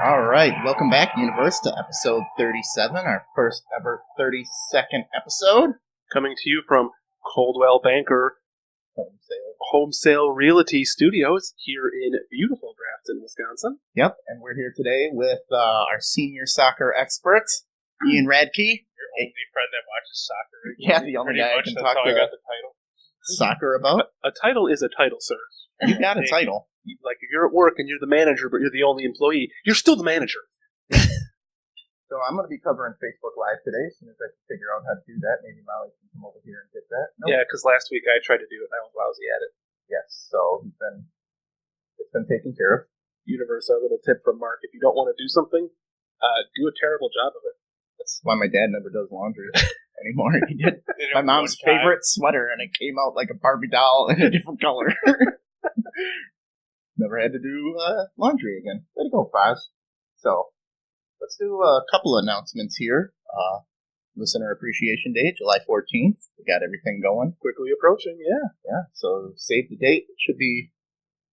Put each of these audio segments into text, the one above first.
All right, welcome back, Universe, to episode 37, our first ever 32nd episode. Coming to you from Coldwell Banker Home Sale Realty Studios here in beautiful Grafton, Wisconsin. Yep, and we're here today with our senior soccer expert, Ian Radtke. Your only friend that watches soccer. Yeah, the only guy I can talk to. I got the title. Soccer about. A title is a title, sir. You got a title. Like, if you're at work and you're the manager, but you're the only employee, you're still the manager. So I'm going to be covering Facebook Live today. As soon as I can figure out how to do that, maybe Molly can come over here and get that. Nope. Yeah, because last week I tried to do it and I was lousy at it. Yes, so it's been taken care of. Universe, a little tip from Mark: if you don't want to do something, do a terrible job of it. That's why my dad never does laundry anymore. He did my mom's favorite sweater, and it came out like a Barbie doll in a different color. Never had to do laundry again. Way to go, Foz. So, let's do a couple of announcements here. Listener Appreciation Day, July 14th. We got everything going. Quickly approaching, Yeah. So, save the date. It should be,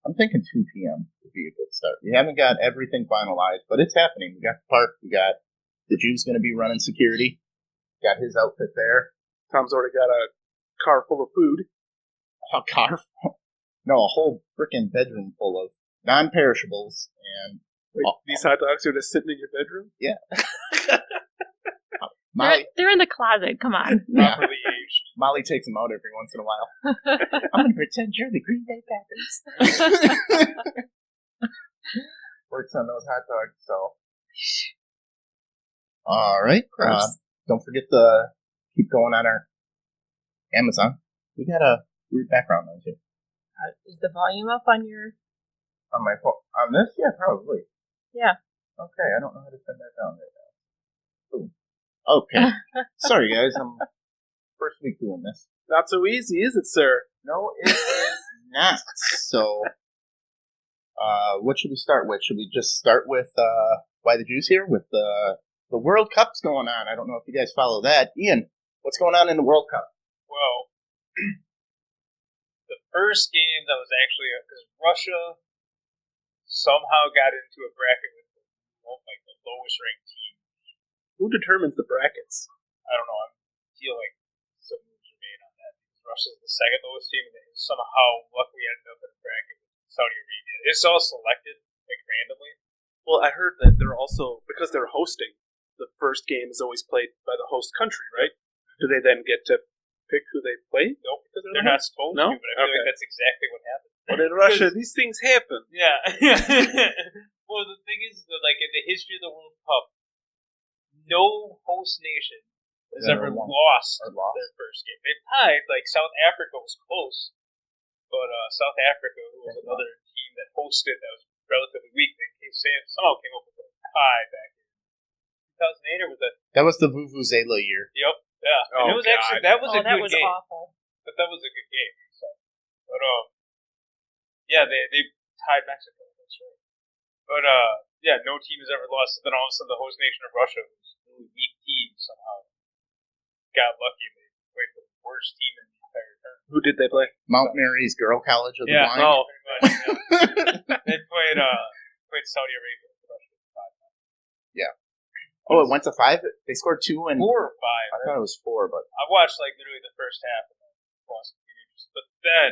I'm thinking 2 p.m. would be a good start. We haven't got everything finalized, but it's happening. We got the park. We got the Jew's going to be running security. Got his outfit there. Tom's already got a car full of food. A car? No, a whole freaking bedroom full of non-perishables. And Wait, these hot dogs are just sitting in your bedroom? Yeah. Molly, they're in the closet. Come on. Yeah. Properly aged. Molly takes them out every once in a while. I'm going to pretend you're the Green Bay Packers. Works on those hot dogs, so. All right. Don't forget to keep going on our Amazon. We got a weird background noise here. Is the volume up on your... On my phone. On this? Yeah, probably. Yeah. Okay, I don't know how to turn that down right now. Ooh. Okay. Sorry, guys. I'm first week doing this. Not so easy, is it, sir? No, it is not. So, what should we start with? Should we just start with why the Jew's here? With the World Cup's going on. I don't know if you guys follow that. Ian, what's going on in the World Cup? Well, the first game that was actually because Russia somehow got into a bracket with the lowest ranked team. Who determines the brackets? I don't know. I feel like some moves are made on that. Russia's the second lowest team, and they somehow luckily ended up in a bracket with Saudi Arabia. It's all selected like randomly. Well, I heard that they're also, because they're hosting, the first game is always played by the host country, right? Do they then get to pick who they play? Nope, because they're not supposed to, but I feel like that's exactly what happened. But in Russia, these things happen. Yeah. Well, the thing is, like, in the history of the World Cup, no host nation has ever lost their first game. They tied, like, South Africa was close, but South Africa, who was another team that hosted that was relatively weak, they somehow came up with a tie back in 2008, or was that? That was the Vuvuzela year. Yep, yeah. Oh, and it was actually, that was a that good was game. awful. But that was a good game. So. But, yeah, they tied Mexico, that's right. But, yeah, no team has ever lost. Then all of a sudden the host nation of Russia, who's a really weak team, somehow got lucky and they played the worst team in the entire tournament. Who did they play? Mount Mary's Girl College of the Blind. Oh. Pretty much, yeah. They played Saudi Arabia with Russia. Oh, it went to 5? They scored 2 and... 4 or 5. I thought it was 4, but... I watched, like, literally the first half and then lost the But then,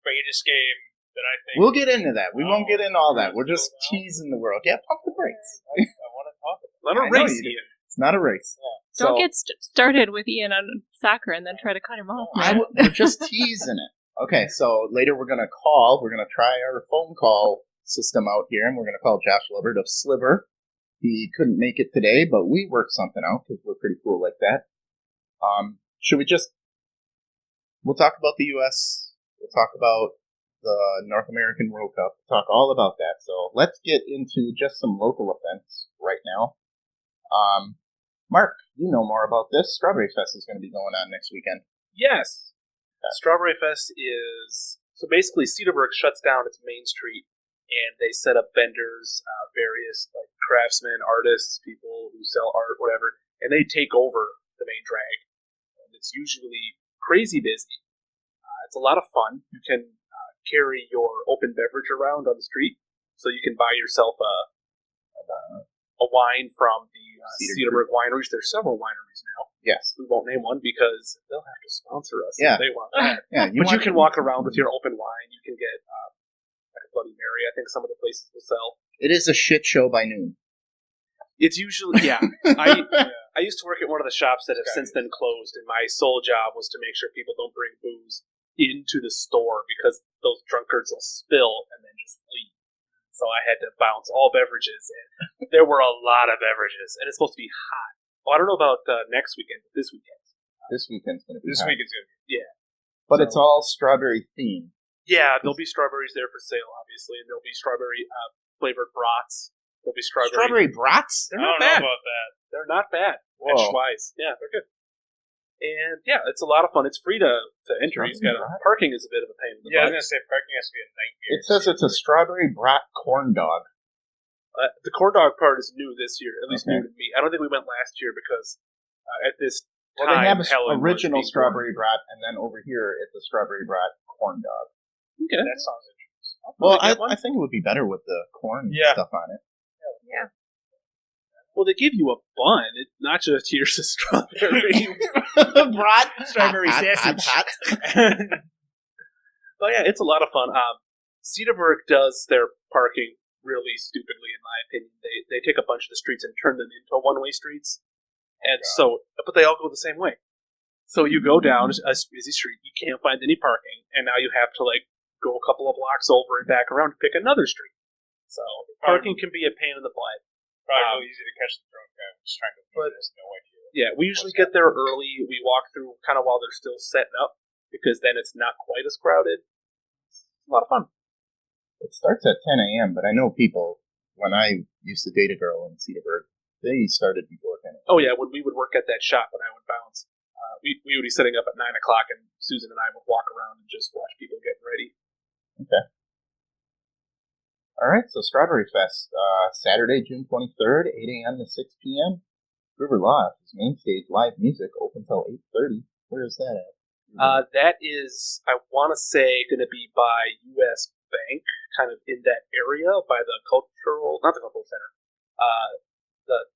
greatest game that I think... We'll get into that. We won't get into all that. We're just teasing the world. Yeah, pump the brakes. I want to talk about it. Let them race you. It's not a race. Yeah. Don't get started with Ian on soccer and then try to cut him off. We're just teasing it. Okay, so later we're going to call. We're going to try our phone call system out here, and we're going to call Josh Lubbert of Sliver. He couldn't make it today, but we worked something out because we're pretty cool like that. Should we just... We'll talk about the U.S. We'll talk about the North American World Cup. We'll talk all about that. So let's get into just some local events right now. Mark, you know more about this. Strawberry Fest is going to be going on next weekend. Yes. Strawberry Fest is... So basically, Cedarburg shuts down its main street, and they set up vendors, various like craftsmen, artists, people who sell art, whatever, and they take over the main drag. And it's usually crazy busy. It's a lot of fun. You can carry your open beverage around on the street, so you can buy yourself a a wine from the Cedar Cedarburg wineries. There's several wineries now. Yes. We won't name one because they'll have to sponsor us Yeah. if they want that. Yeah, But you can walk around with your open wine. You can get like a Bloody Mary. I think some of the places will sell. It is a shit show by noon. It's usually, yeah. I used to work at one of the shops that have since then closed, and my sole job was to make sure people don't bring booze into the store because those drunkards will spill and then just leave. So I had to bounce all beverages, and there were a lot of beverages, and it's supposed to be hot. Oh, I don't know about next weekend, but this weekend. This weekend's going to be This hot. week is going to be. Yeah. But it's all strawberry themed. Yeah, there'll be strawberries there for sale, obviously, and there'll be strawberry flavored brats. There'll be strawberry brats? They're I not don't bad. know about that. They're not bad. Whoa. Edge-wise. Yeah, they're good. And yeah, it's a lot of fun. It's free to enter. Parking is a bit of a pain in the Yeah, I butt. was going to say parking has to be a nightmare. It says it's a strawberry brat corn dog. The corn dog part is new this year, at least Okay. new to me. I don't think we went last year because at this Well, time, they have an Helen was original being strawberry brat, and then over here it's a strawberry brat corn dog. born. Okay. That sounds interesting. Well, They get one? I think it would be better with the corn Yeah. stuff on it. Well, they give you a bun. It's not just here's a strawberry. Brat Strawberry sausage. But yeah, it's a lot of fun. Cedarburg does their parking really stupidly, in my opinion. They take a bunch of the streets and turn them into one-way streets, and but they all go the same way. So you go down a busy street, you can't find any parking, and now you have to go a couple of blocks over and back around to pick another street. So parking can be a pain in the butt. Probably really easy to catch the drunk guy. I'm just trying to think. There's no idea. Yeah, we usually get there early. We walk through kind of while they're still setting up, because then it's not quite as crowded. It's a lot of fun. It starts at 10 a.m., but I know people, when I used to date a girl in Cedarburg, they started before 10 a.m. Oh yeah, when we would work at that shop when I would bounce, we would be setting up at 9 o'clock, and Susan and I would walk around and just watch people getting ready. Okay. All right, so Strawberry Fest, Saturday, June 23rd, 8 a.m. to 6 p.m. River Lodge is main stage, live music, open till 8:30. Where is that at? That is, I want to say, going to be by U.S. Bank, kind of in that area, by the not the cultural center, the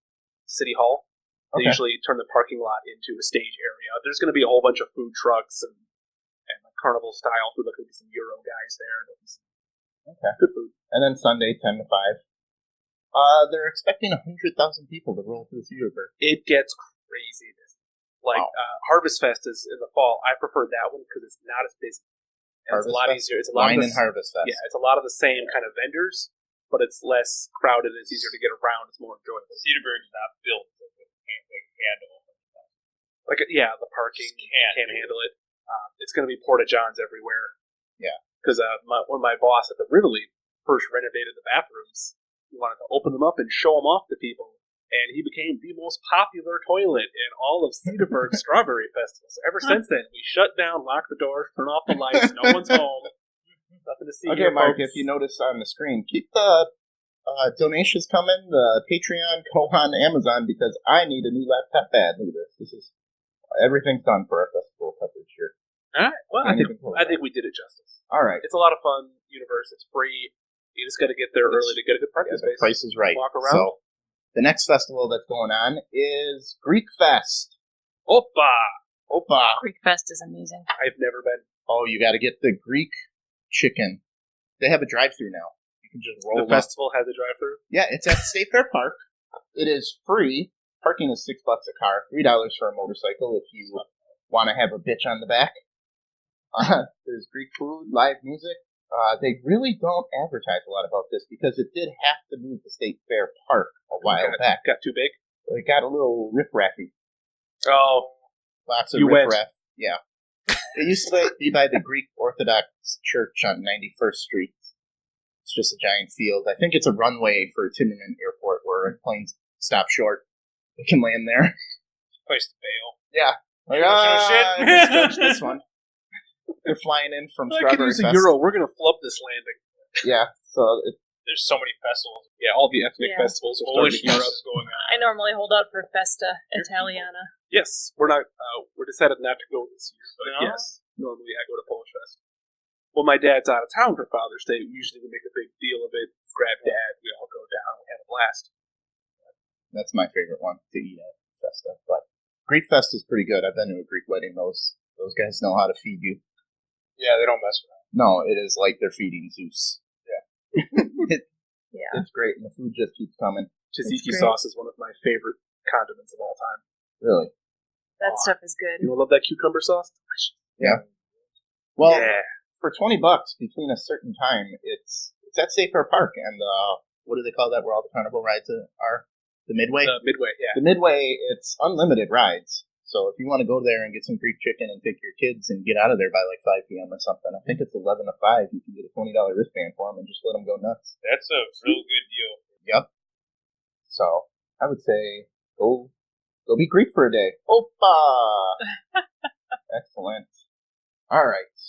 City Hall. They Okay. usually turn the parking lot into a stage area. There's going to be a whole bunch of food trucks and carnival style food. There's going to be some Euro guys there. Okay. Good food. And then Sunday, 10 to 5. They're expecting 100,000 people to roll through Cedarburg. It gets crazy. Wow. Harvest Fest is in the fall. I prefer that one because it's not as busy. And it's a lot easier. It's a lot Wine of and Harvest Fest. Yeah, it's a lot of the same kind of vendors, but it's less crowded and it's easier to get around. It's more enjoyable. Cedarburg is not built to handle. The parking can't handle it. It's going to be porta johns everywhere. Yeah. Because when my boss at the Rivoli first renovated the bathrooms, he wanted to open them up and show them off to people, and he became the most popular toilet in all of Cedarburg Strawberry Festival. So ever since then, we shut down, lock the doors, turn off the lights. No one's home. Nothing to see. Okay, here, Mark, folks. if you notice on the screen, keep the donations coming, the Patreon, Kohan, Amazon, because I need a new laptop badly. This is everything's done for our festival coverage here. All right. Well, I think we did it justice. All right. It's a lot of fun. Universe. It's free. You just got to get there early to get a good parking Yeah, the space. price is right. Walk around. So, the next festival that's going on is Greek Fest. Opa! Opa! Greek Fest is amazing. I've never been. Oh, you got to get the Greek chicken. They have a drive-through now. You can just roll The up. festival has a drive-through. Yeah, it's at State Fair Park. It is free. Parking is $6 a car. $3 for a motorcycle if you want to have a bitch on the back. There's Greek food, live music. They really don't advertise a lot about this because it did have to move to State Fair Park a while back. Got too big. It got a little riff-raffy. Oh, Lots of You went. riff-raff. Yeah. It used to be by the Greek Orthodox Church on 91st Street. It's just a giant field. I think it's a runway for Timmerman Airport where planes stop short. They can land there. Place to bail. Yeah. Like, shit. misjudged this one. They're flying in from I could Strawberry use a Fest. euro. We're going to flub this landing. Yeah, so There's so many festivals. Yeah, all the ethnic Yeah. festivals are Polish starting fest Europe. is going on. I normally hold out for Festa Italiana. Yes, we're not. We're decided not to go this year, but No? yes, normally I go to Polish Fest. Well, my dad's out of town for Father's Day. Usually we make a big deal of it. Grab Dad, we all go down. We have a blast. That's my favorite one to eat at Festa. But Greek Fest is pretty good. I've been to a Greek wedding. Those guys know how to feed you. Yeah, they don't mess around. No, it is like they're feeding Zeus. Yeah. It's great, and the food just keeps coming. Tzatziki sauce is one of my favorite condiments of all time. Really? That stuff is good. You love that cucumber sauce? Yeah. Well, yeah. For $20 between a certain time, it's at Safecar Park, and what do they call that? Where all the carnival rides are? The Midway. Midway, yeah. The Midway. It's unlimited rides. So if you want to go there and get some Greek chicken and take your kids and get out of there by like 5 p.m. or something, I think it's 11 to 5. You can get a $20 wristband for them and just let them go nuts. That's a real good deal. Yep. So I would say go be Greek for a day. Opa! Excellent. All right.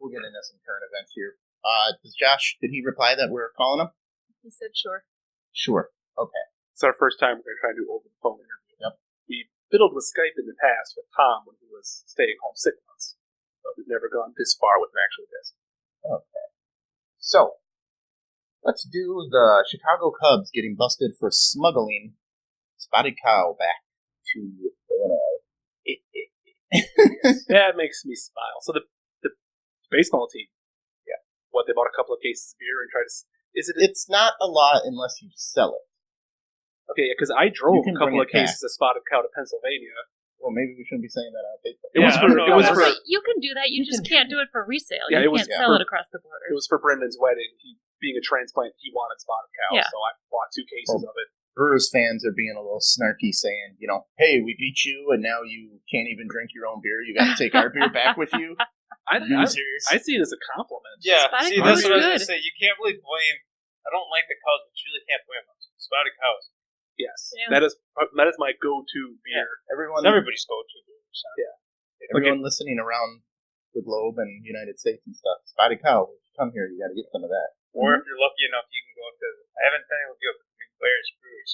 We'll get into some current events here. Did he reply that we're calling him? He said sure. Sure. Okay. It's our first time we're going to try to do over the phone interview. Yep. We fiddled with Skype in the past with Tom when he was staying home sick months, but we've never gone this far with an actual guest. Okay. So, let's do the Chicago Cubs getting busted for smuggling spotted cow back to Illinois. That makes me smile. So the baseball team, yeah, they bought a couple of cases of beer and tried to. It's not a lot unless you sell it. Okay, because I drove a couple of cases back. of spotted cow to Pennsylvania. Well, maybe we shouldn't be saying that on Facebook. It was for You can do that. You just can't do it for resale. Yeah, you can't sell it across the border. It was for Brendan's wedding. He, being a transplant, he wanted spotted cow, so I bought 2 cases of it. Brewers fans are being a little snarky, saying, hey, we beat you, and now you can't even drink your own beer. You got to take our beer back with you. I see it as a compliment. Yeah, spotted see, that's what I was good. going to say. You can't really blame. I don't like the cows, but you really can't blame them. Spotted cows. Yes, Yeah. that is my go-to beer. Everybody's go-to beer. So. Yeah, everyone listening around the globe and United States and stuff. Spotted cow, if you come here, you got to get some of that. Or if you're lucky enough, you can go up to. I haven't been able to go up to New Claire's Brewery.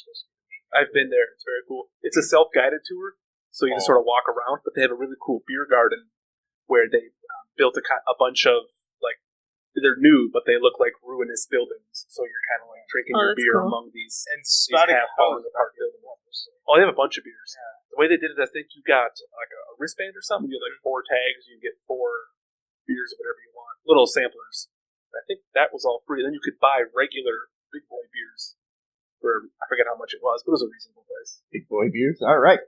I've been there. It's very cool. It's a self-guided tour, so you just sort of walk around. But they have a really cool beer garden where they built a bunch of they're new, but they look like ruinous buildings. So you're kind of like drinking your beer among these spotted falling apart buildings. Oh, they have a bunch of beers. Yeah. The way they did it, I think you got like a wristband or something. You get like 4 tags. You get 4 beers of whatever you want. Little samplers. I think that was all free. Then you could buy regular big boy beers for I forget how much it was, but it was a reasonable price. Big boy beers. All right.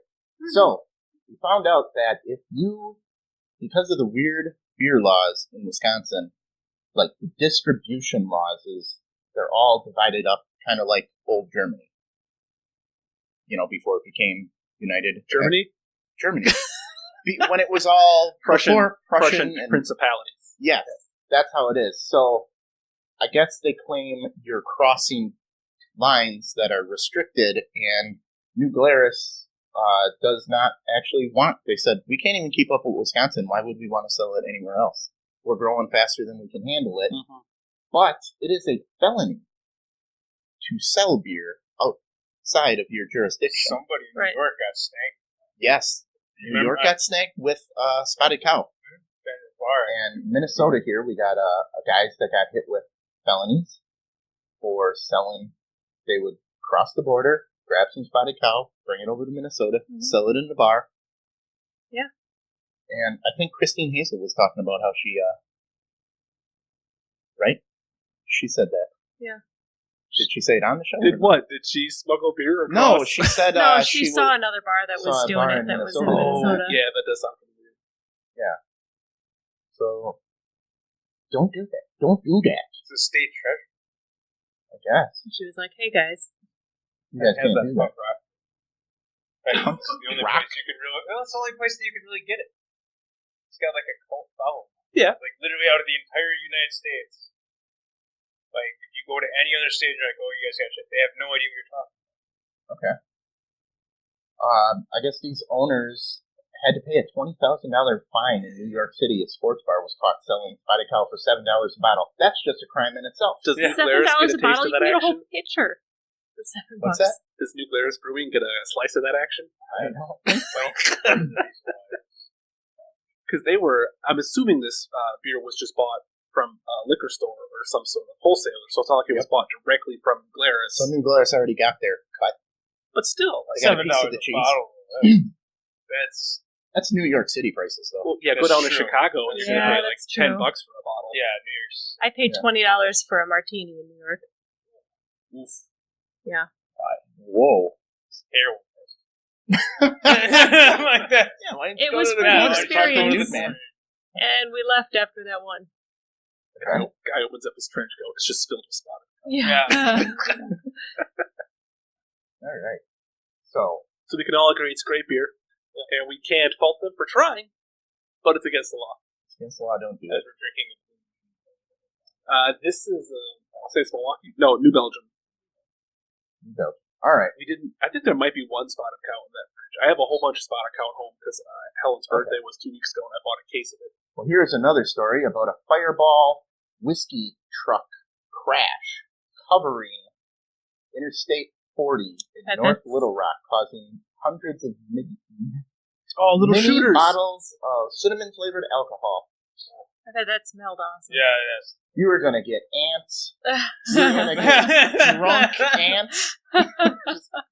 So we found out that because of the weird beer laws in Wisconsin, like the distribution laws they're all divided up kind of like old Germany. Before it became United Germany? Germany. When it was all Prussian and principalities. Yes, that's how it is. So I guess they claim you're crossing lines that are restricted, and New Glarus does not actually want. They said, we can't even keep up with Wisconsin. Why would we want to sell it anywhere else? We're growing faster than we can handle it. Mm-hmm. But it is a felony to sell beer outside of your jurisdiction. Somebody in New York got snagged. Yes. New York got snagged with spotted cow. And Minnesota here, we got guys that got hit with felonies for selling. They would cross the border, grab some spotted cow, bring it over to Minnesota, sell it in the bar. Yeah. And I think Christine Hazel was talking about how she, right? She said that. Yeah. Did she say it on the show? Did what? Did she smuggle beer across? No, she said... no, she saw another bar that was doing it that was in Minnesota. Yeah, that does sound familiar. Yeah. So, don't do that. Don't do that. It's a state treasure. I guess. She was like, hey, guys. You guys can't do that. The only place you could really... Well, it's the only place that you could really get it. It's got like a cult following. Yeah. Like literally out of the entire United States. Like if you go to any other state, you're like, oh, you guys got shit. They have no idea what you're talking about. Okay. I guess these owners had to pay a $20,000 fine in New York City. A sports bar was caught selling spotted cow for $7 a bottle. That's just a crime in itself. Does $7 a bottle? You can get a whole pitcher. What's that? Does New Glarus Brewing get a slice of that action? I don't think so. Because I'm assuming this beer was just bought from a liquor store or some sort of wholesaler, so it's not like it was bought directly from Glarus. So New Glarus already got their cut. But still, They got a $7 piece of the a cheese. bottle. That's That's New York City prices, though. well, yeah, go That's down to true. Chicago and you're Yeah, gonna pay like that's $10 true. for a bottle. yeah, New Year's. I paid $20 for a martini in New York. Oof. Yeah. Whoa. Heroin. like that. Yeah, why didn't It you go was to for the the bar? experience. Dude, man. And we left after that one. Guy opens up his trench coat. It's just filled with spotted. Yeah. All right. So, So we can all agree it's great beer, and we can't fault them for trying, but it's against the law. against the law, don't do As it. we're drinking. This is, I'll say it's Milwaukee. No, New Belgium. No. All right. We didn't. I think there might be one spotted cow in that fridge. I have a whole bunch of spotted cow at home because Helen's birthday was 2 weeks ago, and I bought a case of it. Well, here's another story about a Fireball whiskey truck crash covering Interstate 40 in That's- North Little Rock, causing hundreds of mini bottles of cinnamon-flavored alcohol. I bet that smelled awesome. Yeah, yes. You were going to get ants. You're going to get drunk ants.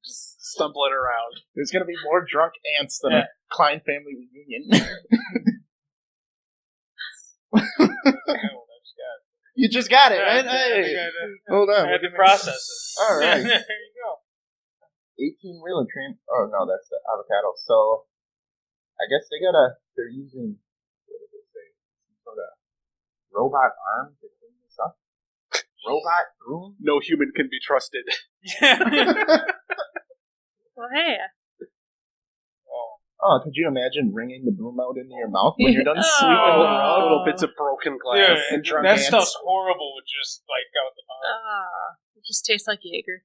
Just stumbling around. There's going to be more drunk ants than a Klein family reunion. You just got it, right? Hey, hold on. I had to process it. All right. There you go. 18-wheeler train. Oh, no, that's the avocado. So, I guess they're using, what did they say? Some sort of robot arm to clean this up? Robot broom? No human can be trusted. Well, hey. Oh, could you imagine wringing the broom out into your mouth when you're done sweeping Oh. the road? Little bits of broken glass. Yeah, and drunk that ants. stuff's horrible with just like out the mouth. It just tastes like Jaeger.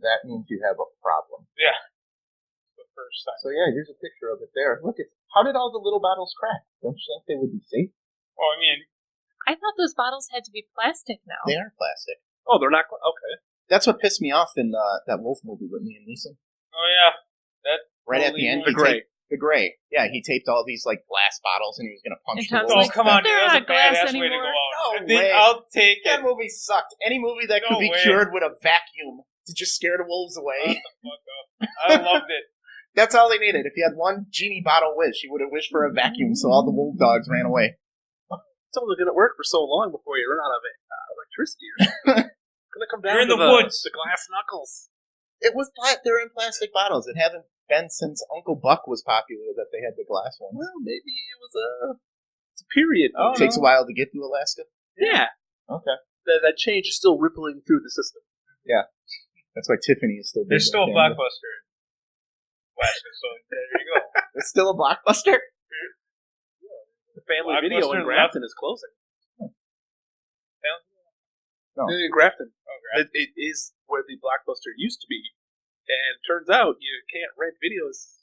That means you have a problem. The first time. So, yeah, here's a picture of it there. Look, how did all the little bottles crack? Don't you think they would be safe? Well, I mean, I thought those bottles had to be plastic now. They are plastic. Oh, they're not. Okay. That's what pissed me off in that Wolf movie with me and Neeson. oh yeah, that Right at the end, The gray. The gray. Yeah, he taped all these like glass bottles and he was gonna punch And the Tom's wolf. Oh, come on, dude. They're That was a not glass badass way to go anymore. out. No I think way. I'll take That it. movie sucked. Any movie that could No be way. cured with a vacuum to just scare the wolves away. Fuck up. I loved it. That's all they needed. If he had one genie bottle wish, he would have wished for a vacuum so all the wolf dogs ran away. It's only going to work for so long before you run out of electricity. Going to come down You're in to the woods. the glass knuckles. It was they're in plastic bottles. It hasn't been since Uncle Buck was popular that they had the glass ones. Well, maybe it was it's a period. Oh, It takes a while to get to Alaska. Yeah. Okay. That change is still rippling through the system. That's why Tiffany is still big There's still a in Canada. Blockbuster. Alaska, so there you go. It's still a Blockbuster? The family Blockbuster video in in Grafton is closing. No. In Grafton. It is where the Blockbuster used to be. And it turns out you can't rent videos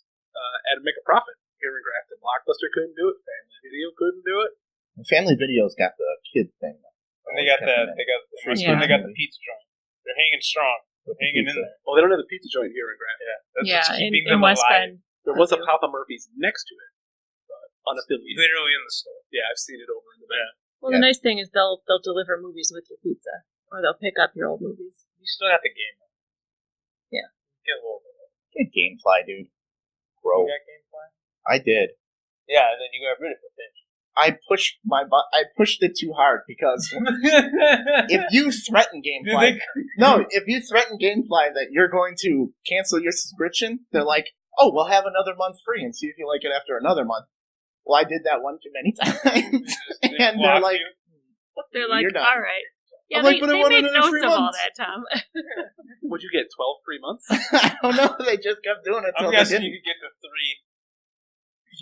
and make a profit here in Grafton. Blockbuster couldn't do it. Family Video couldn't do it. Family Video's got the kid thing. And they got the pizza joint. They're hanging strong. They're hanging in there. Well, they don't have the pizza joint here in Grafton. Yeah, that's Yeah, what's in, keeping in them West alive. Bend. There was a Papa Murphy's next to it, but unaffiliated. Literally in the store. Yeah, I've seen it over in the back. Well, the nice thing is they'll deliver movies with your pizza, or they'll pick up your old movies. You still got the game. Yeah. Get a little bit. Get Gamefly, dude. Bro. You got Gamefly? I did. Yeah, and then you got rid of it. I pushed it too hard because if you threaten Gamefly, if you threaten Gamefly that you're going to cancel your subscription, they're like, "Oh, we'll have another month free and see if you like it after another month." Well, I did that one too many times, and they're like, They're like, "You're done." all right. Yeah, I'm like, they, "But I they want made another notes 3 of all months." that, Tom. Would you get 12 free months? I don't know. They just kept doing it I'm until they guessing didn't. you could get the 3.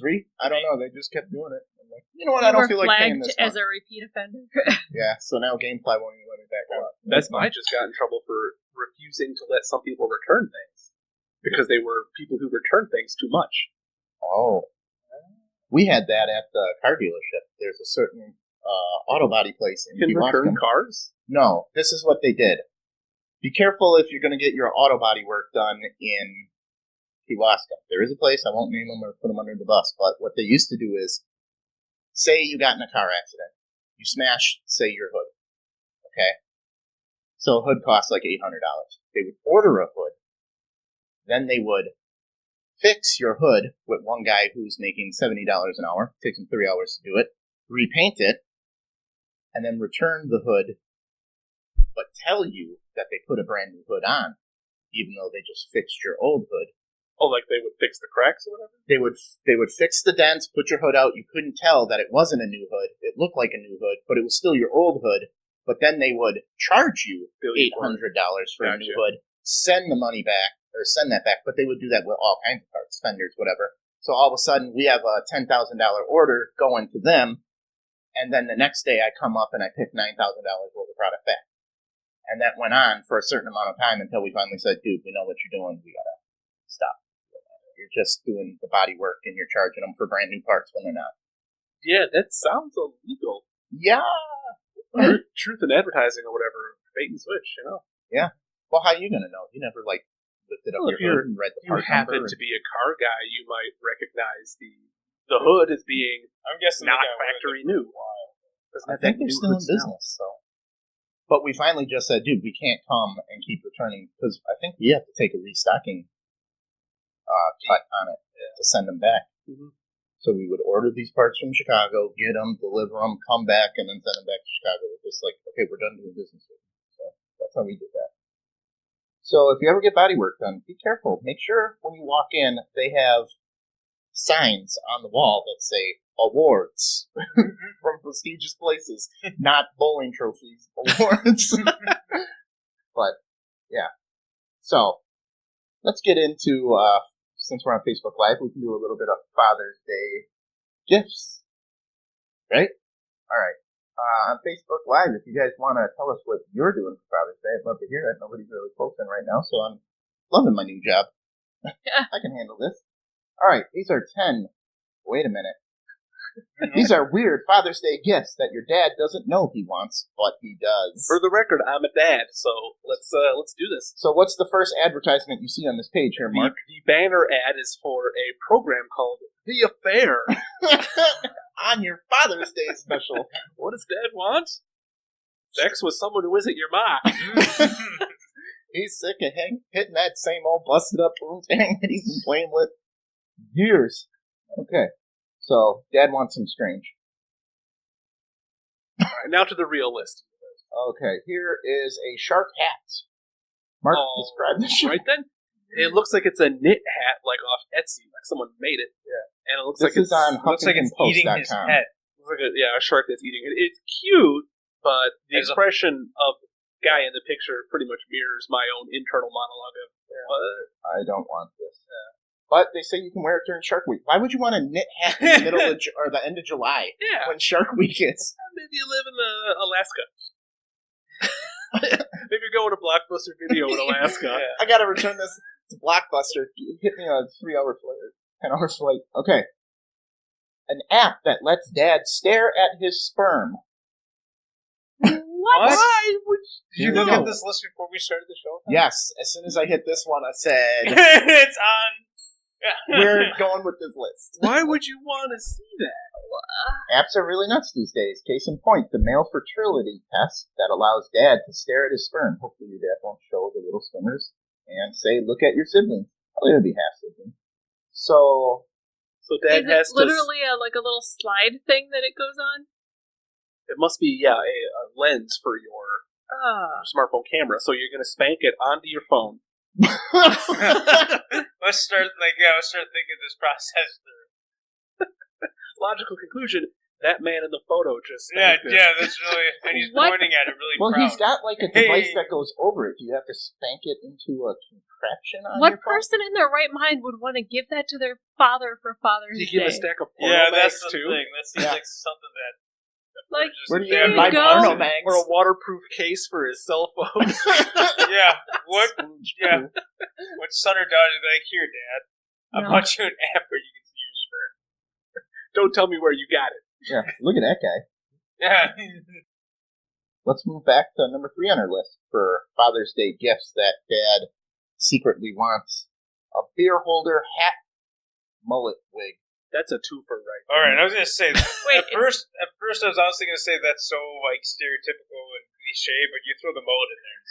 3? I don't know. They just kept doing it. I'm like, you know what? You I don't were feel like paying flagged this as much. a repeat offender. Yeah, so now Gamefly won't even let me back up. I just got in trouble for refusing to let some people return things because they were people who returned things too much. Oh. We had that at the car dealership. There's a certain auto body place in You can return Milwaukee. cars? No, this is what they did. Be careful if you're going to get your auto body work done in Pewaska. There is a place, I won't name them or put them under the bus, but what they used to do is, say you got in a car accident. You smash, say, your hood. Okay? So a hood costs like $800. They would order a hood. Then they would fix your hood with one guy who's making $70 an hour. Takes him 3 hours to do it. Repaint it. And then return the hood, but tell you that they put a brand new hood on, even though they just fixed your old hood. Oh, like they would fix the cracks or whatever? They would fix the dents, put your hood out. You couldn't tell that it wasn't a new hood. It looked like a new hood, but it was still your old hood. But then they would charge you $800 for a new hood, send the money back, or send that back. But they would do that with all kinds of parts, fenders, whatever. So all of a sudden, we have a $10,000 order going to them, and then the next day I come up and I pick $9,000 worth of product back. And that went on for a certain amount of time until we finally said, dude, we know what you're doing. We gotta stop. You're just doing the body work and you're charging them for brand new parts when they're not. Yeah, that sounds illegal. Yeah. Truth in advertising or whatever. Bait and switch, you know? Yeah. Well, how are you going to know? You never, lifted up your hood and read the part number. If you happen to be a car guy, you might recognize the hood as being I'm guessing not factory new. I think they're still in business, so. But we finally just said, dude, we can't come and keep returning, because I think we have to take a restocking cut on it to send them back. Mm-hmm. So we would order these parts from Chicago, get them, deliver them, come back, and then send them back to Chicago. It's just like, okay, we're done doing business with them. So that's how we did that. So if you ever get body work done, be careful. Make sure when you walk in, they have signs on the wall that say awards from prestigious places, not bowling trophies, awards. But, yeah. So, let's get into, since we're on Facebook Live, we can do a little bit of Father's Day gifts. Right? Alright. On Facebook Live, if you guys want to tell us what you're doing for Father's Day, I'd love to hear it. Nobody's really posting right now, so I'm loving my new job. I can handle this. Alright, these are 10. Wait a minute. These are weird Father's Day gifts that your dad doesn't know he wants, but he does. For the record, I'm a dad, so let's do this. So what's the first advertisement you see on this page here, Mark? The banner ad is for a program called The Affair. On your Father's Day special. What does Dad want? Sex with someone who isn't your mom. He's sick of hitting that same old busted up poontang that he's been playing with years. Okay. So, Dad wants some strange. All right, now to the real list. Okay, here is a shark hat. Mark, describe this shit. Right then? It looks like it's a knit hat, like off Etsy, like someone made it. Yeah. And it looks this like it's on eating his head. Looks like a shark that's eating it. It's cute, but the expression of the guy in the picture pretty much mirrors my own internal monologue of, what? I don't want this. But they say you can wear it during Shark Week. Why would you want a knit hat in the middle of or the end of July when Shark Week is? Maybe you live in Alaska. Maybe you're going to Blockbuster Video in Alaska. I gotta return this to Blockbuster. Hit me on a 3-hour flight, 10-hour flight. Okay. An app that lets Dad stare at his sperm. What? Why would you look at this list before we started the show? Yes. As soon as I hit this one, I said, it's on. We're going with this list. Why would you want to see that? Apps are really nuts these days. Case in point, the male fertility test that allows Dad to stare at his sperm. Hopefully your dad won't show the little swimmers and say, look at your siblings. Probably it'll be half siblings. So Dad has to... literally a little slide thing that it goes on? It must be, a lens for your smartphone camera. So you're going to spank it onto your phone. Let's start thinking this process through. Logical conclusion: that man in the photo just that's really, and he's pointing at it really. Well, proud. He's got like a device that goes over it. Do you have to spank it into a contraption on what your phone? person in their right mind would want to give that to their father for Father's Day? You give a stack of porno that's the too? thing. That seems like something that. Like, where do you there buy you go. porno mags? Or a waterproof case for his cell phone. Yeah. What? Yeah. What son or daughter is like, here, Dad? I bought you an app where you can see your sperm. Don't tell me where you got it. Yeah, look at that guy. Yeah. Let's move back to number 3 on our list for Father's Day gifts that Dad secretly wants. A beer holder hat mullet wig. That's a twofer, right? All right, I was gonna say. Wait, at first, I was honestly gonna say that's so like stereotypical and cliche, but you throw the mullet in there.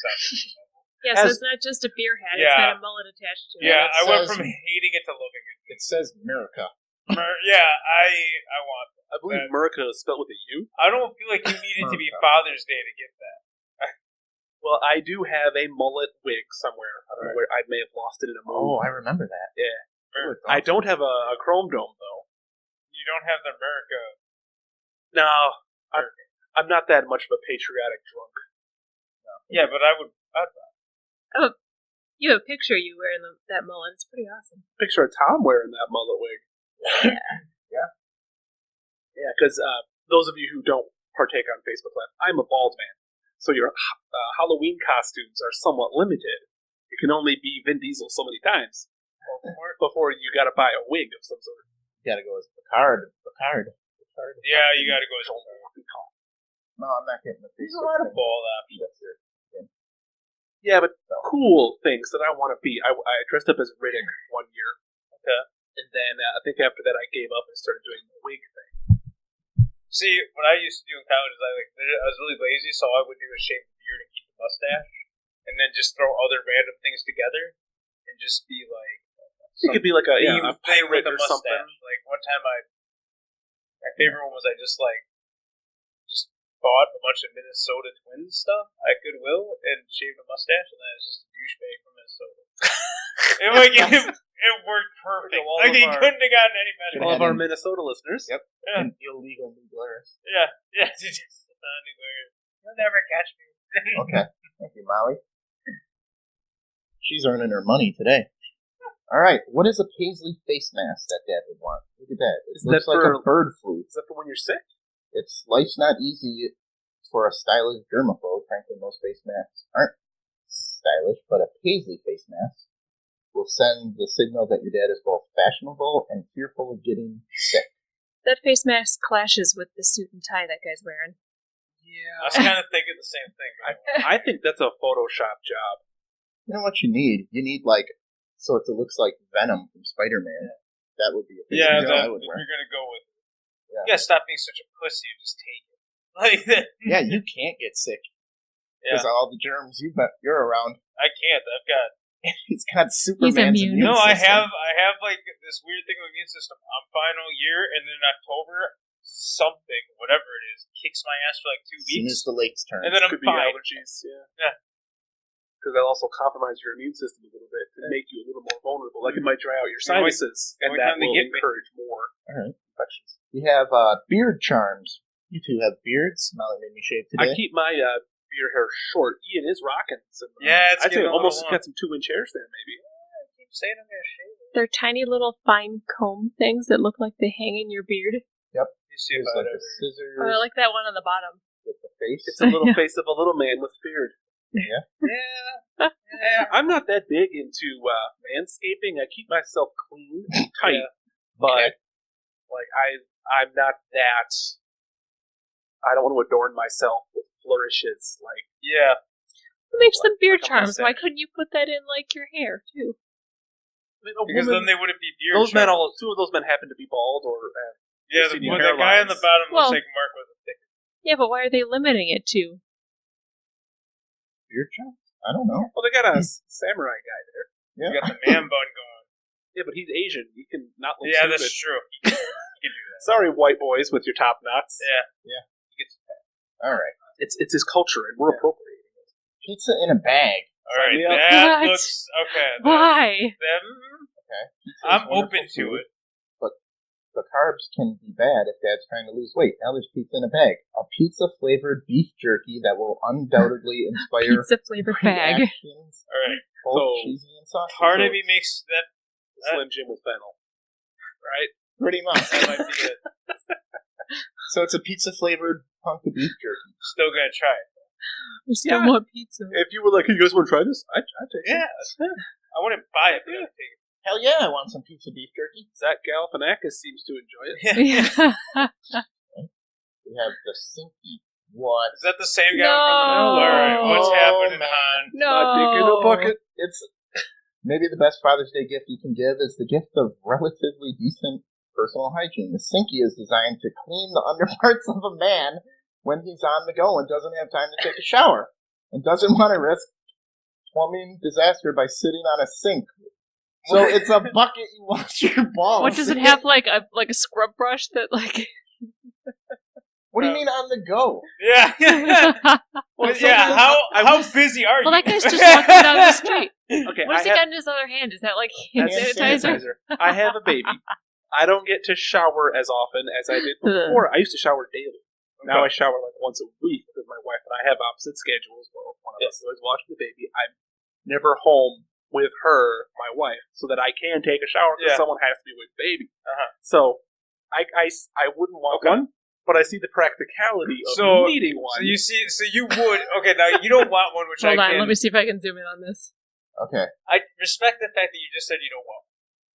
Yeah, so it's not just a beer hat; it's got a mullet attached to it. Yeah, I went says- from hating it to loving it. It says America. Yeah, I want. I believe America is spelled with a U. I don't feel like you needed to be Father's Day to get that. Well, I do have a mullet wig somewhere. I don't know where I may have lost it in a Oh, move. I remember that. Yeah. I don't have a chrome dome though. You don't have the America. No, I'm not that much of a patriotic drunk. Yeah, but I would. You have a picture of you wearing that mullet. It's pretty awesome. Picture of Tom wearing that mullet wig. Yeah, because those of you who don't partake on Facebook Live, I'm a bald man, so your Halloween costumes are somewhat limited. You can only be Vin Diesel so many times before you got to buy a wig of some sort. You gotta go as Picard. Yeah, you got to go as No, I'm not getting the There's a lot of bald options. Yeah, but cool things that I want to be. I dressed up as Riddick one year. Okay. And then I think after that I gave up and started doing the wig thing. See, what I used to do in college is I was really lazy, so I would do a shaved beard and keep a mustache, and then just throw other random things together, and just be like. It could be like a pirate or something. Like one time, my favorite one was I just bought a bunch of Minnesota Twins stuff at Goodwill and shaved a mustache, and then I was just a douchebag from Minnesota. It worked perfect. Like he couldn't have gotten any better. All of our Minnesota listeners. Yep. Yeah. And illegal Needlers. Yeah. You'll never catch me. Okay. Thank you, Molly. She's earning her money today. All right. What is a paisley face mask that Dad would want? Look at that. It looks like a bird flu. Is that for when you're sick? It's life's not easy for a stylish germaphobe. Frankly, most face masks aren't stylish, but a paisley face mask will send the signal that your dad is both fashionable and fearful of getting sick. That face mask clashes with the suit and tie that guy's wearing. Yeah. I was kind of thinking the same thing. I think that's a Photoshop job. You know what you need? You need, so it looks like Venom from Spider-Man. That would be a face mask I would if wear. you're going to go with it. Yeah. You gotta stop being such a pussy and just take it. Like that. Yeah, you can't get sick. Because all the germs you're around. I can't. I've got. He's got Superman's immune. immune No, I system. have like this weird thing with immune system. I'm fine all year, and then in October, something, whatever it is, kicks my ass for like 2 As soon weeks, as the lakes turn. and then I'm Could be fine. allergies. Yeah. Because that'll also compromise your immune system a little bit to make you a little more vulnerable. Like it might dry out your The only- sinuses, the and only that time they will get me. encourage more All right. infections. We have beard charms. You two have beards. Molly made me shave today. I keep my beard hair short. Ian is rocking some. Yeah, it's I'd say getting a little almost long. got some 2-inch hairs there, maybe. I keep saying I'm gonna shave it. They're tiny little fine comb things that look like they hang in your beard. You see There's about like it. the scissors Oh, I like that one on the bottom. with the face. It's a little face of a little man with a beard. Yeah. I'm not that big into manscaping. I keep myself clean and tight, but I'm not that. I don't want to adorn myself with flourishes. Yeah. Who makes them beard like a charms? Why mustache. couldn't you put that in like your hair too? Because then they wouldn't be beard. those men, charms. two of those men happen to be bald, or Yeah, see the the guy on the hairlines. bottom Well- looks like Mark with a thick. Yeah, but why are they limiting it to? Beard charms? I don't know. well, they got a samurai guy there. Yeah. You got the man bun going. Yeah, but he's Asian. He can not look Yeah, stupid. that's true. You can do that. Sorry, white boys with your top knots. Yeah. All right. It's his culture, and we're appropriating it. Pizza in a bag. All right. me up. That What? looks okay. Why? Okay. Pizza I'm is wonderful open to food, it. But the carbs can be bad if Dad's trying to lose weight. Now there's pizza in a bag. A pizza-flavored beef jerky that will undoubtedly inspire Pizza flavored bag. reactions, All right. both So, cheesy and saucy. Part of me makes that Slim Jim with fennel. right. Pretty much. That might be it. So it's a pizza-flavored hunk of beef jerky. Still gonna try it. I still Yeah. want pizza. If you were like, hey, you guys want to try this? I'd take it. Yeah. I wouldn't buy it, but I'd take it. Hell yeah, I want some pizza beef jerky. Zach Galifianakis seems to enjoy it. Yeah. We have the Sippy. What? Is that the same guy? No. All right. What's Oh, happening, man. Han? Not dick in a No. bucket. It's maybe the best Father's Day gift you can give is the gift of relatively decent personal hygiene. The Sinky is designed to clean the underparts of a man when he's on the go and doesn't have time to take a shower and doesn't want to risk plumbing disaster by sitting on a sink. So it's a bucket you wash your balls. What does it have, like a scrub brush that like? What do you mean on the go? Yeah. Well, How busy are you? that guy's just walking down the street. Okay, What has he got in his other hand? Is that like hand Hand sanitizer? I have a baby. I don't get to shower as often as I did before. I used to shower daily. Now I shower like once a week because my wife and I have opposite schedules. Well, one of us is always watching the baby. I'm never home with her, my wife, so that I can take a shower because someone has to be with the baby. So I wouldn't want one, but I see the practicality of needing one. So you would. Okay, now you don't want one, which Hold I on, can. let me see if I can zoom in on this. Okay. I respect the fact that you just said you don't want one.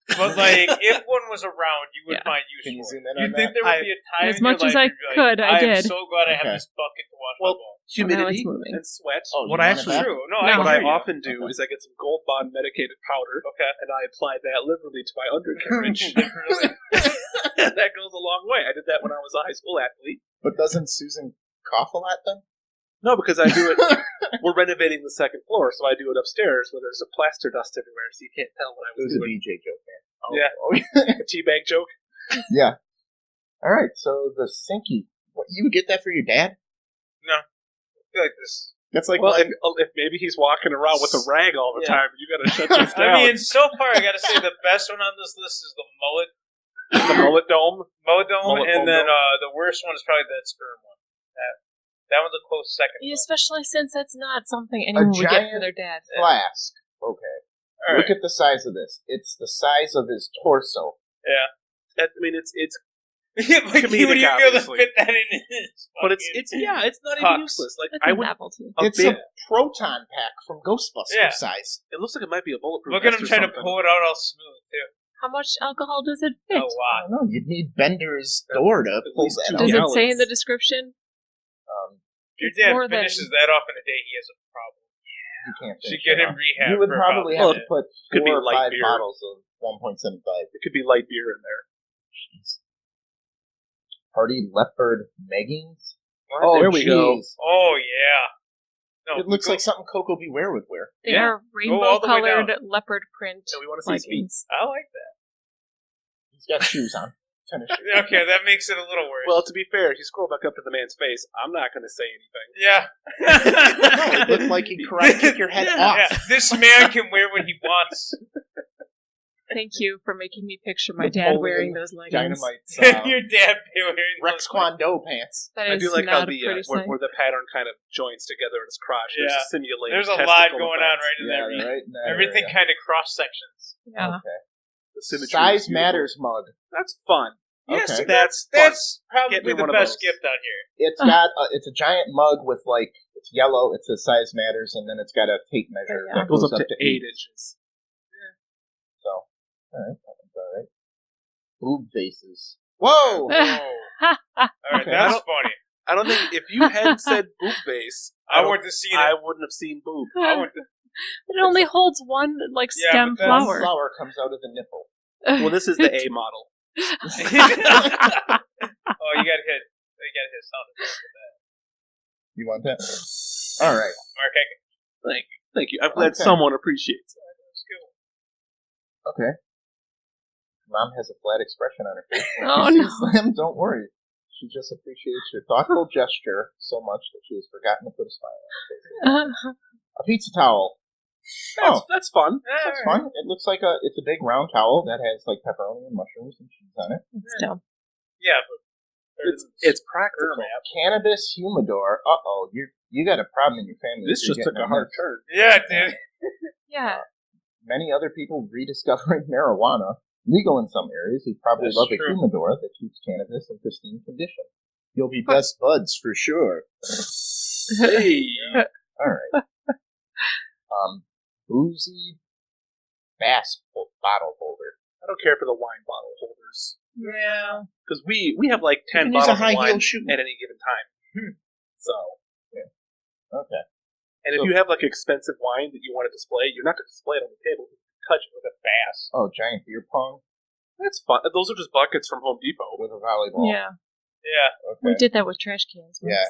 But, like, if one was around, you would find use Can you for zoom it. in on You'd think that? there would be a time As in your much as life I where you'd be could, like, I I'm did. so glad I have Okay. this bucket to wash my balls. Humidity Oh, now it's moving. and sweat. Oh, what you I want actually that? True. No, No. what I I hear you. often do is I get some Gold Bond medicated powder, and I apply that liberally to my undercarriage. That goes a long way. I did that when I was a high school athlete. But doesn't Susan cough a lot then? No, because I do it. We're renovating the second floor, so I do it upstairs where there's a plaster dust everywhere, so you can't tell what I It was was a doing. DJ joke, man. Yeah. A teabag joke. Yeah. All right. So the Sinky. What, you would get that for your dad? I feel like this. That's like Well, if maybe he's walking around with a rag all the time, you got to shut this down. I mean, so far, I gotta say the best one on this list is the mullet. The mullet dome. Mullet dome, Mullet and foam then dome. the worst one is probably that sperm one. That one's a close second. Yeah, especially since that's not something a anyone would get giant for their dad. flask. Okay. All right. Look at the size of this. It's the size of his torso. I mean, it's Yeah, like Comedic, you would even be able to obviously. fit that in his but it's not even Pucks. useless. Like That's I a would. novelty. It's bit- a proton pack from Ghostbusters Yeah. size. It looks like it might be a bulletproof. Look at vest him or trying to something. pull it out all smooth, too. How much alcohol does it fit? A I lot. don't know. You'd need Bender's door to pull least that two out. Does it gallons. say in the description? If your It's dad more than- finishes that off in a day, he has a problem. You can't Should finish get it him off. rehab. You would for a probably problem. have to put Could be 4 or light 5 beer. bottles of 1.75. It could be light beer in there. Hardy leopard meggings. There we go. jeez. Oh, yeah. No, It looks go- like something Coco Beware would wear. They Yeah. are all the way rainbow-colored down. leopard print So we want to see his feet. leggings. I like that. He's got shoes on. Tennis shoes. Okay, that makes it a little worse. Well, to be fair, if you scroll back up to the man's face, I'm not going to say anything. yeah. No, it looked like he karate kicked your head off. Yeah, this man can wear what he wants. Thank you for making me picture my dad Napoleon wearing those leggings. Dynamite's Your dad wearing Rex those- Kwon Do pants. That I is do like how not a the pretty sight. where the pattern kind of joins together in his crotch. There's Yeah. a simulated. There's a testicle lot going on effect. right in Yeah, that region. right in that Everything area. kind of cross sections. Yeah. Okay. The symmetry is Size beautiful. matters mug. That's fun. Yes, Okay. That's that's probably Get me the one of best those. gift out here. It's got it's a giant mug with like it's yellow. It says size matters, and then it's got a tape measure Yeah. that goes up to 8 inches. So, all right, that's all right. Boob faces. Whoa! All right, Okay. that's funny. I don't think if you hadn't said boob base, I wouldn't have seen I it. wouldn't have seen boob. I wouldn't have- It only holds one like Yeah, stem but that's- One flower. flower comes out of the nipple. Well, this is the A model. Oh, you got hit. You got hit sound effect with that. You want that? All right. Mark, I can Thank you. I'm glad Okay. someone appreciates it. let's go. Okay. Mom has a flat expression on her face. When Oh, she no. sees them, don't worry. She just appreciates your thoughtful gesture so much that she has forgotten to put a smile on her face. A pizza towel. That's fun. That's fun. It looks like it's a big round towel that has like pepperoni and mushrooms and cheese on it. It's dumb. Yeah, but It's practical. Cannabis humidor. You got a problem in your family. This You're just took getting a hard mix. turn. yeah, dude. Yeah. Many other people rediscovering marijuana. Legal in some areas. You'd probably That's love true. a humidor that keeps cannabis in pristine condition. You'll be best buds for sure. Hey. All right. Boozy bass bottle holder. I don't care for the wine bottle holders. Yeah. Because we have like 10 You can use a bottles of high-heel wine shoe. at any given time. So, Okay. and if you have like expensive wine that you want to display, you're not going to display it on the table. You touch it with a bass. Oh, giant beer pong. That's fun. Those are just buckets from Home Depot. with a volleyball. Yeah. Yeah. Okay. We did that with trash cans once. Yeah.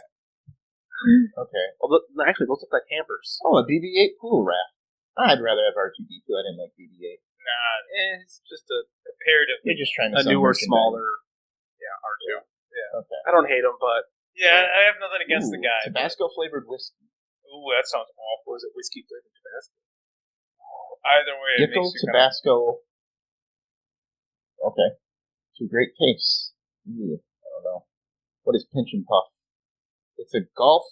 Okay. Well, actually, those look like hampers. Oh, a BB-8 pool raft. I'd rather have R2-D2. I didn't like BB-8. Nah, It's just a comparative. You're just trying to a sell newer, merchandise. smaller, R2. Okay. I don't hate them, but Yeah, I have nothing against the guy. Tabasco flavored whiskey. Ooh, that sounds awful. was it whiskey flavored Tabasco? Either way, it Pickle makes you Tabasco. Okay. Two great tastes. Ooh, I don't know. What is Pinch and Puff? It's a golf.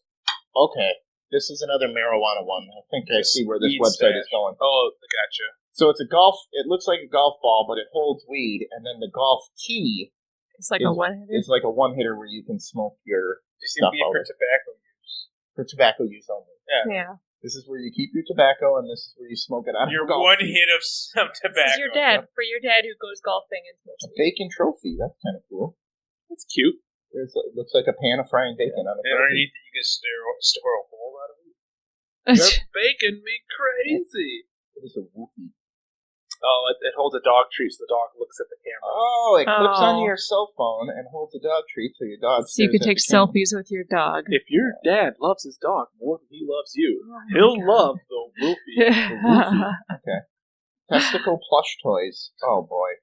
Okay. This is another marijuana one. I think I see where this Weed website is stash. going. Oh, gotcha. So it's a golf. It looks like a golf ball, but it holds weed, and then the golf tee It's like a one-hitter. is like a one hitter where you can smoke your It seems stuff to be out for of tobacco use. for tobacco use only. Yeah. This is where you keep your tobacco, and this is where you smoke it out. Your of a golf one tee. hit of some This tobacco. is your dad. For your dad who goes golfing and smokes A weed. bacon trophy. That's kind of cool. That's cute. It looks like a pan of frying bacon on a And trophy. underneath it, you can store a hole out of it. They're baking me crazy. It is a woofy. Oh, it holds a dog treat, so the dog looks at the camera. Oh, it clips Oh. onto your cell phone and holds a dog treat so your dog. So you stares can at take the camera. selfies with your dog. If your dad loves his dog more than he loves you, Oh my he'll God. love the Wolfie. Okay. Testicle plush toys. Oh boy.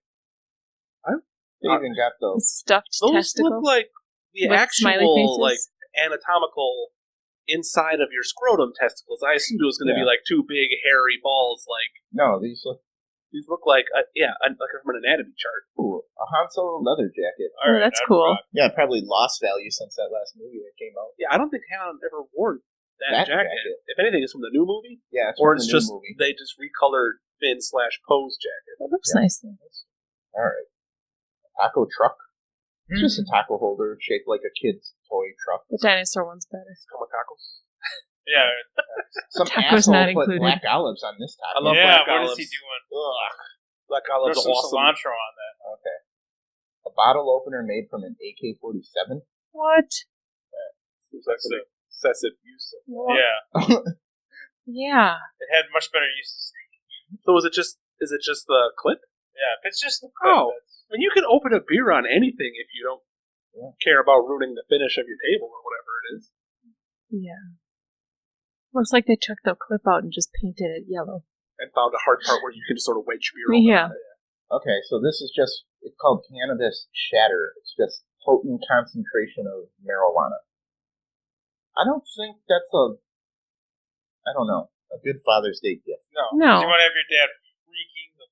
They even got those. Stuffed Those testicles. look like the With smiley actual, faces? like, anatomical inside of your scrotum testicles. I assumed it was going to be like two big hairy balls. Like No, these look. these look like like from an anatomy chart. Ooh, a Han Solo leather jacket. Oh, that's cool. Yeah, probably lost value since that last movie that came out. Yeah, I don't think Han ever wore that jacket. If anything, it's from the new movie, Yeah, it's or from it's the new just movie. they just recolored Finn/Poe's jacket. That looks nice. Though. All right. Taco truck. It's just a taco holder shaped like a kid's toy truck. The dinosaur one's better. Tomacacos. Yeah. Some Taco's asshole not put included. black olives on this taco. I love Yeah, black what olives. is he doing? Ugh. Black olives There's are some awesome. cilantro on that. Okay. A bottle opener made from an AK-47. What? Seems like some excessive use. What? Yeah. Yeah. It had much better uses. So is it just the clip? Yeah, if it's just the clip, Oh. I mean, you can open a beer on anything if you don't care about ruining the finish of your table or whatever it is. Yeah. Looks like they took the clip out and just painted it yellow. And found a hard part where you can just sort of wedge beer open. Yeah. Okay, so this is just, it's called cannabis shatter. It's just potent concentration of marijuana. I don't think that's I don't know, a good Father's Day gift. No. You want to have your dad freaking the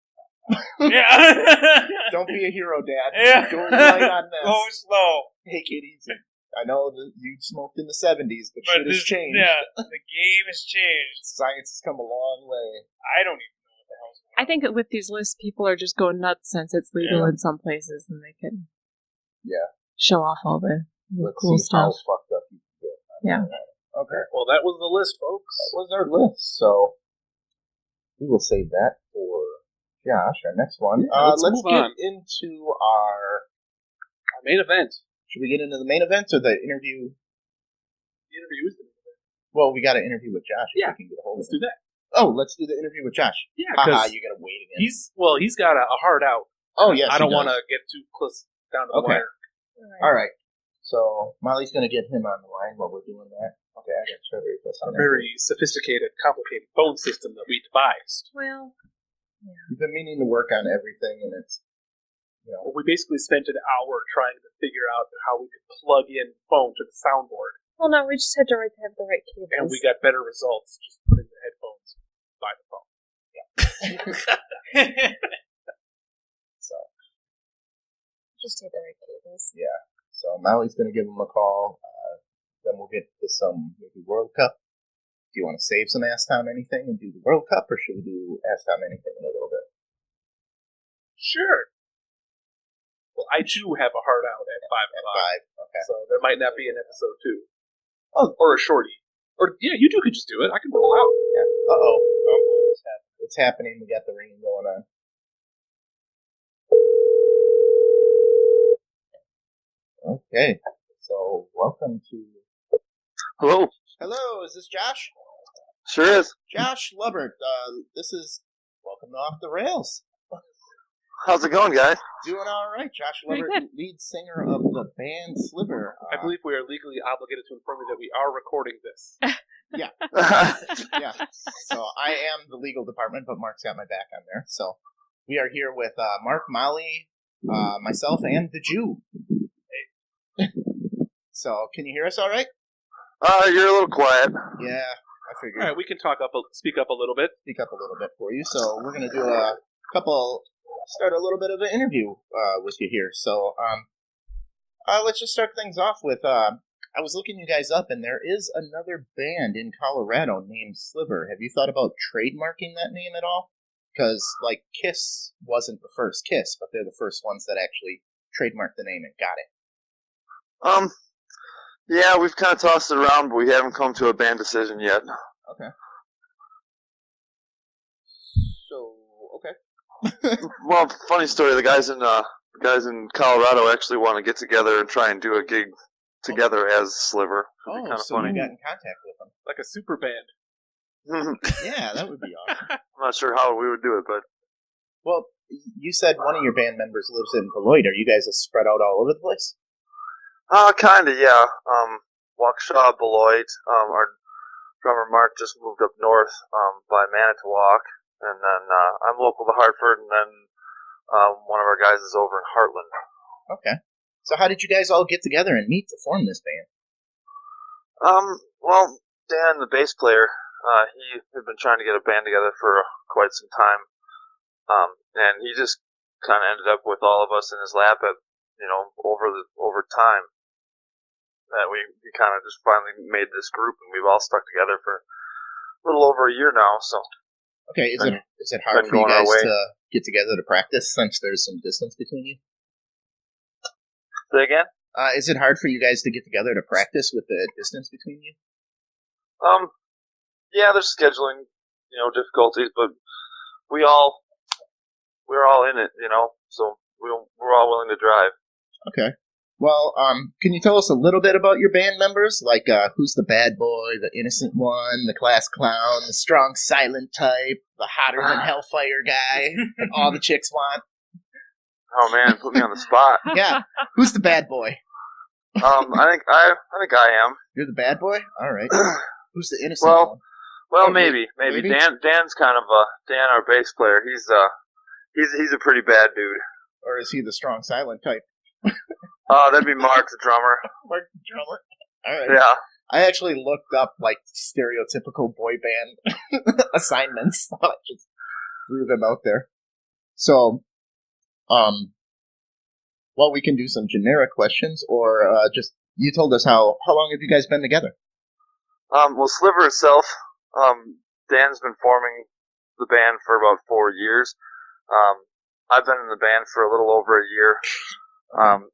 Yeah. Don't be a hero, Dad. Yeah. Go light on this. Go slow. Take it easy. I know that you smoked in the 70s, but, But shit has this, changed. yeah, the game has changed. Science has come a long way. I don't even know what the hell's going on. I think that with these lists, people are just going nuts since it's legal in some places and they can show off all the Let's cool see how stuff. fucked up you can get. Yeah. Okay. Well, that was the list, folks. That was our list, so we will save that for Josh, our next one. let's Let's move get on. into our... Our main event. Should we get into the main event or the interview? The interview is the main event. Well, we got to interview with Josh. If Yeah. we can get a hold Let's of him. do that. Oh, let's do the interview with Josh. Yeah, Haha, because you got to wait again. he's got a hard out. Oh, yes, I don't want want to get too close down to the Okay. wire. All right. So Molly's going to get him on the line while we're doing that. Okay, I got Trevor. A very sophisticated, complicated phone system that we devised. Well, We've been meaning to work on everything, and it's, Well, we basically spent an hour trying to figure out how we could plug in the phone to the soundboard, well, no, we just had to have the right cables. and we got better results just putting the headphones by the phone. so. just had the right cables. So Molly's going to give him a call. Then we'll get to some maybe World Cup. Do you want to save some Ask Tom Anything and do the World Cup, or should we do Ask Tom Anything in a little bit? Sure. Well, I too have a hard out at 5 At o'clock, 5. Okay. so there might not be an episode 2. Oh. Or a shorty. Or, yeah, you two could just do it. I can roll out. Yeah. Uh-oh. It's happening. We got the ringing going on. Okay. So, welcome to... Hello. Hello, is this Josh? Sure is. Josh Lubbert. This is Welcome to Off the Rails. How's it going, guys? Doing all right. Josh Very Lubbert, lead singer of the band Sliver. I believe we are legally obligated to inform you that we are recording this. Yeah. So I am the legal department, but Mark's got my back on there. So we are here with Mark, Molly, myself, and the Jew. Hey. So can you hear us all right? You're a little quiet. Yeah, I figured. All right, we can speak up a little bit. Speak up a little bit for you. So we're going to do start a little bit of an interview with you here. So let's just start things off with, I was looking you guys up, and there is another band in Colorado named Sliver. Have you thought about trademarking that name at all? Because, like, Kiss wasn't the first Kiss, but they're the first ones that actually trademarked the name and got it. Yeah, we've kind of tossed it around, but we haven't come to a band decision yet. Okay. So, okay. Well, funny story. The guys in Colorado actually want to get together and try and do a gig together as Sliver. Oh, kind of so funny. you got in contact with them. Like a super band. Yeah, that would be awesome. I'm not sure how we would do it, but... Well, you said one of your band members lives in Beloit. Are you guys spread out all over the place? Kinda, yeah. Waukesha, Beloit. Our drummer Mark just moved up north by Manitowoc, and then I'm local to Hartford, and then one of our guys is over in Heartland. Okay. So how did you guys all get together and meet to form this band? Well, Dan, the bass player, he had been trying to get a band together for quite some time, and he just kind of ended up with all of us in his lap at, over time. That we kind of just finally made this group, and we've all stuck together for a little over a year now. So, okay, is it hard for you guys to get together to practice since there's some distance between you? Say again? Is it hard for you guys to get together to practice with the distance between you? Yeah, there's scheduling, difficulties, but we're all in it, so we're all willing to drive. Okay. Well, can you tell us a little bit about your band members? Like, who's the bad boy, the innocent one, the class clown, the strong silent type, the hotter than hellfire guy that all the chicks want? Oh man, put me on the spot. Yeah, who's the bad boy? I think I am. You're the bad boy? All right. Who's the innocent one? Well, maybe. Dan's kind of Dan, our bass player. He's a pretty bad dude. Or is he the strong silent type? That'd be Mark, the drummer. Mark, the drummer. All right. Yeah. I actually looked up like stereotypical boy band assignments. I just threw them out there. So, well, we can do some generic questions, or just you told us how long have you guys been together? Well, Sliver itself, Dan's been forming the band for about 4 years. I've been in the band for a little over a year.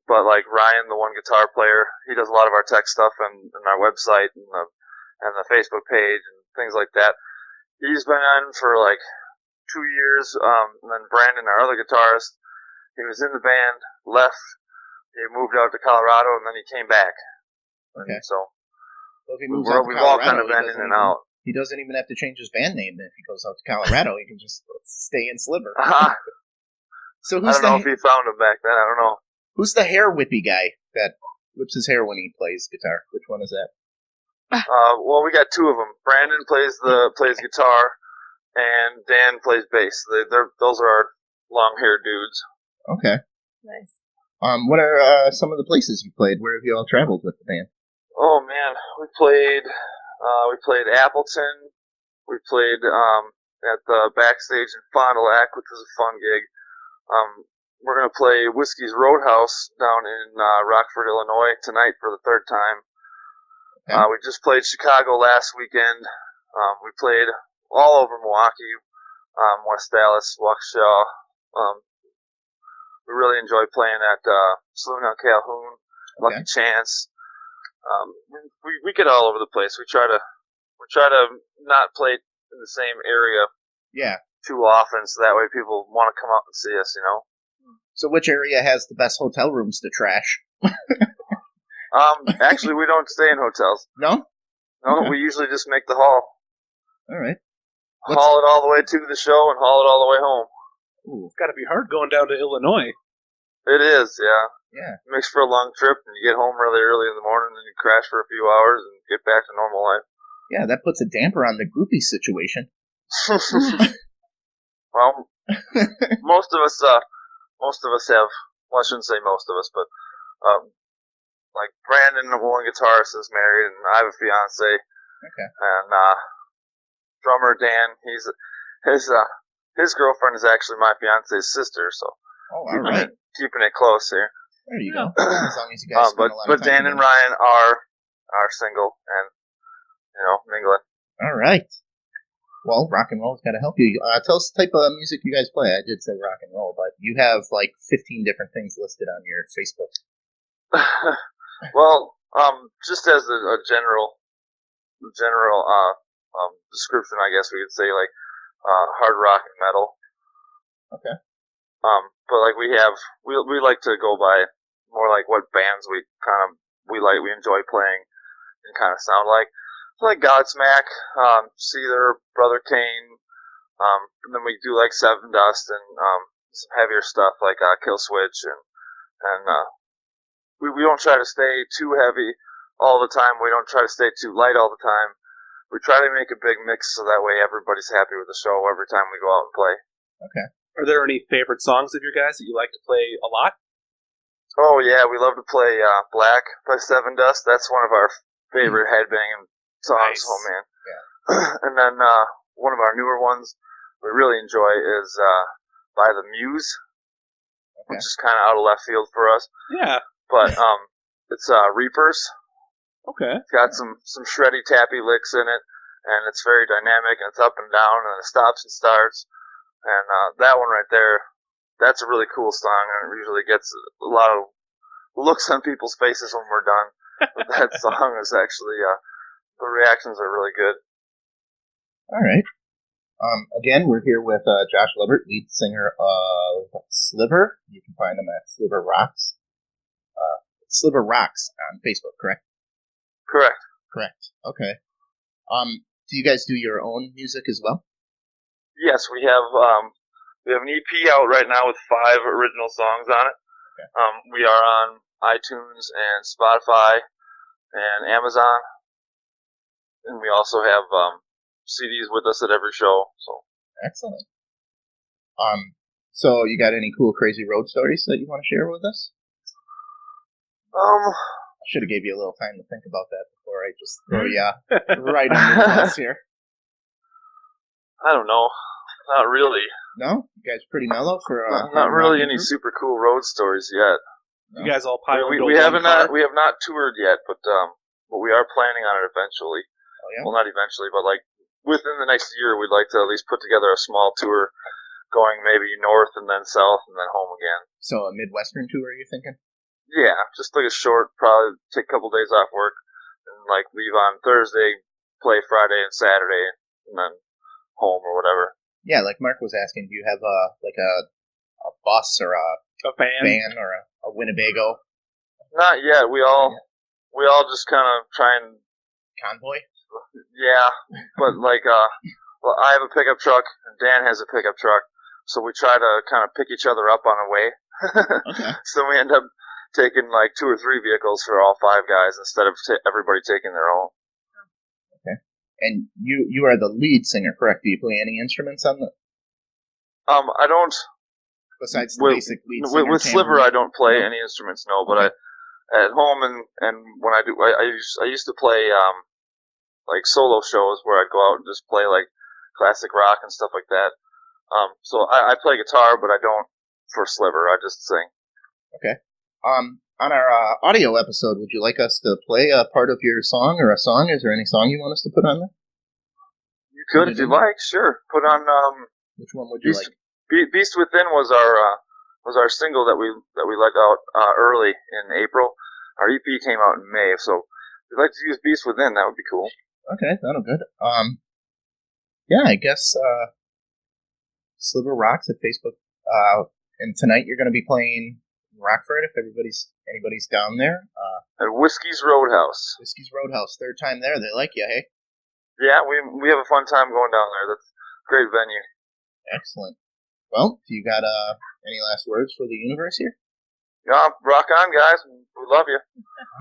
But like Ryan, the one guitar player, he does a lot of our tech stuff and our website and the Facebook page and things like that. He's been on for like 2 years. And then Brandon, our other guitarist, he was in the band, left, he moved out to Colorado, and then he came back. Okay. So well, if he moves out to we've Colorado, all kind of been in and out. He doesn't even have to change his band name if he goes out to Colorado. He can just stay in Sliver. So I don't know if he found him back then. I don't know. Who's the hair whippy guy that whips his hair when he plays guitar? Which one is that? Well, we got two of them. Brandon plays guitar, and Dan plays bass. Those are our long-haired dudes. Okay. Nice. Um, What are some of the places you played? Where have you all traveled with the band? Oh man, we played Appleton. We played at the Backstage in Fond du Lac, which was a fun gig. We're gonna play Whiskey's Roadhouse down in Rockford, Illinois tonight for the third time. Okay. We just played Chicago last weekend. We played all over Milwaukee, West Dallas, Waukesha. We really enjoyed playing at Saloon on Calhoun, Lucky Chance. We get all over the place. We try to not play in the same area too often, so that way people want to come out and see us, So which area has the best hotel rooms to trash? Actually, we don't stay in hotels. No? No, Okay. we usually just make the haul. All right. Haul it all the way to the show and haul it all the way home. Ooh. It's got to be hard going down to Illinois. It is, yeah. Yeah. Makes for a long trip, and you get home really early in the morning, and you crash for a few hours, and get back to normal life. Yeah, that puts a damper on the groupie situation. Well, most of us have. Well, I shouldn't say most of us, but like Brandon, the one guitarist, is married, and I have a fiance. Okay. And drummer Dan, his girlfriend is actually my fiance's sister, so all right. Keeping it close here. There you go. As long as you guys spend a lot of but time Dan and together. Ryan are single and mingling. All right. Well, rock and roll's got to help you. Tell us the type of music you guys play. I did say rock and roll, but you have like 15 different things listed on your Facebook. Well, just as a general description, I guess we could say like hard rock and metal. Okay. But like we like to go by more like what bands we enjoy playing and kind of sound like. Like Godsmack, Seether, Brother Kane, and then we do like Seven Dust and some heavier stuff like Killswitch and we don't try to stay too heavy all the time. We don't try to stay too light all the time. We try to make a big mix so that way everybody's happy with the show every time we go out and play. Okay. Are there any favorite songs of your guys that you like to play a lot? Oh yeah, we love to play Black by Seven Dust. That's one of our favorite headbanging songs. Nice. Oh man. Yeah. And then one of our newer ones we really enjoy is by The Muse, which is kind of out of left field for us. Yeah. But it's Reapers. Okay. It's got some shreddy tappy licks in it, and it's very dynamic, and it's up and down, and it stops and starts. And that one right there, that's a really cool song, and it usually gets a lot of looks on people's faces when we're done. But that song is actually, the reactions are really good. All right. Again, we're here with Josh Lubbert, lead singer of Sliver. You can find him at Sliver Rocks. Sliver Rocks on Facebook, correct? Correct. Correct. Okay. Do you guys do your own music as well? Yes, we have an EP out right now with 5 original songs on it. Okay. We are on iTunes and Spotify and Amazon, and we also have CDs with us at every show. So excellent. So you got any cool, crazy road stories that you want to share with us? I should have gave you a little time to think about that before I just throw you right on the bus here. I don't know. Not really. No? You guys pretty mellow for not really any super cool road stories yet. No. You guys all piled into we one have car? we have not toured yet, but we are planning on it eventually. Oh, yeah? Well, not eventually, but like within the next year, we'd like to at least put together a small tour, going maybe north and then south and then home again. So a Midwestern tour, are you thinking? Yeah, just like a short, probably take a couple days off work and like leave on Thursday, play Friday and Saturday, and then home or whatever. Yeah, like Mark was asking, do you have a bus or a van or a Winnebago Not yet. We all just kind of try and convoy? yeah, but like well, I have a pickup truck and Dan has a pickup truck, so we try to kind of pick each other up on the way. Okay. So we end up taking like 2 or 3 vehicles for all 5 guys instead of everybody taking their own. Okay. And you are the lead singer, correct? Do you play any instruments on the? I don't. Besides the basic lead singer. With Sliver, I don't play any instruments. No, but at home and when I do, I used to play like solo shows where I'd go out and just play like classic rock and stuff like that. So I play guitar, but I don't for Sliver. I just sing. Okay. On our audio episode, would you like us to play a part of your song or a song? Is there any song you want us to put on there? You could if you like. Sure. Put on. Which one would you like? Beast Within was our single that we let out early in April. Our EP came out in May, so if you'd like to use Beast Within, that would be cool. Okay, that'll good. Yeah, I guess Sliver Rocks at Facebook. And tonight you're going to be playing Rockford if anybody's down there. At Whiskey's Roadhouse. Whiskey's Roadhouse, 3rd time there. They like you, hey? Yeah, we have a fun time going down there. That's a great venue. Excellent. Well, do you got any last words for the universe here? Yeah, rock on, guys. We love you.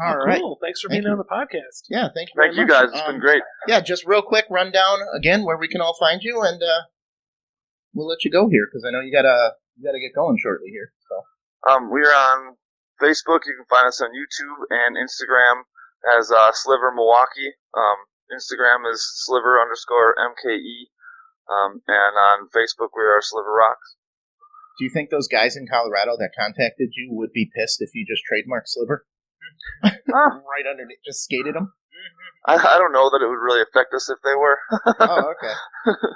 All right. Cool. Thanks for being on the podcast. Yeah, thank you very Thank you, much. guys. It's been great. Yeah, just real quick rundown again where we can all find you, and we'll let you go here because I know you gotta get going shortly here. So. We're on Facebook. You can find us on YouTube and Instagram as Sliver Milwaukee. Instagram is Sliver_MKE. And on Facebook we are Sliver Rocks. Do you think those guys in Colorado that contacted you would be pissed if you just trademarked Sliver? Right underneath, just skated them? I don't know that it would really affect us if they were. Oh, okay.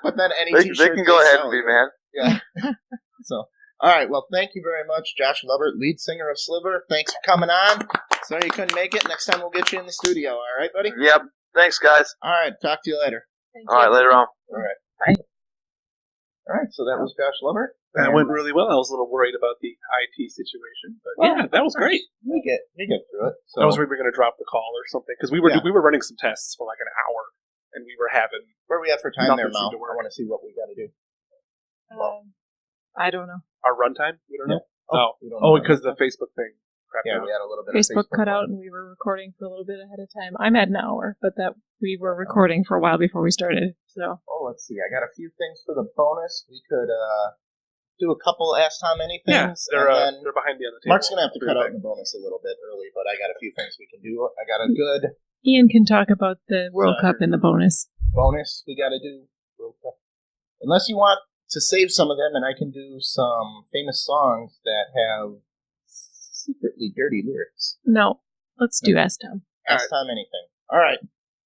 But then any they t-shirt can go ahead and be, man. Yeah. So, all right. Well, thank you very much, Josh Lubbert, lead singer of Sliver. Thanks for coming on. Sorry you couldn't make it. Next time we'll get you in the studio. All right, buddy? Yep. Thanks, guys. All right. Talk to you later. Thank All right, later on. All right. Bye. All right. So that was Josh Lubbert. That went really well. I was a little worried about the IT situation, but yeah, that was great. We get through it. So I was worried we were going to drop the call or something because we were running some tests for like an hour, and we were having. Where are we at for time there, nothing Mal? seemed to work. I want to see what we got to do. I don't know. Our runtime? We don't know. We don't know. Because the Facebook thing. Yeah, we had a little bit Facebook of cut out and we were recording for a little bit ahead of time. I'm at an hour, but that we were recording for a while before we started. So. Oh, let's see. I got a few things for the bonus. We could do a couple Ask Tom Anything. Yeah, they're behind me on the table. Mark's going to have to cut out the bonus a little bit early, but I got a few things we can do. I got a good Ian can talk about the World Cup in the bonus. bonus we got to do. World Cup. Unless you want to save some of them, and I can do some famous songs that have secretly dirty lyrics. No, let's do Ask Tom. Ask Tom Anything. All right.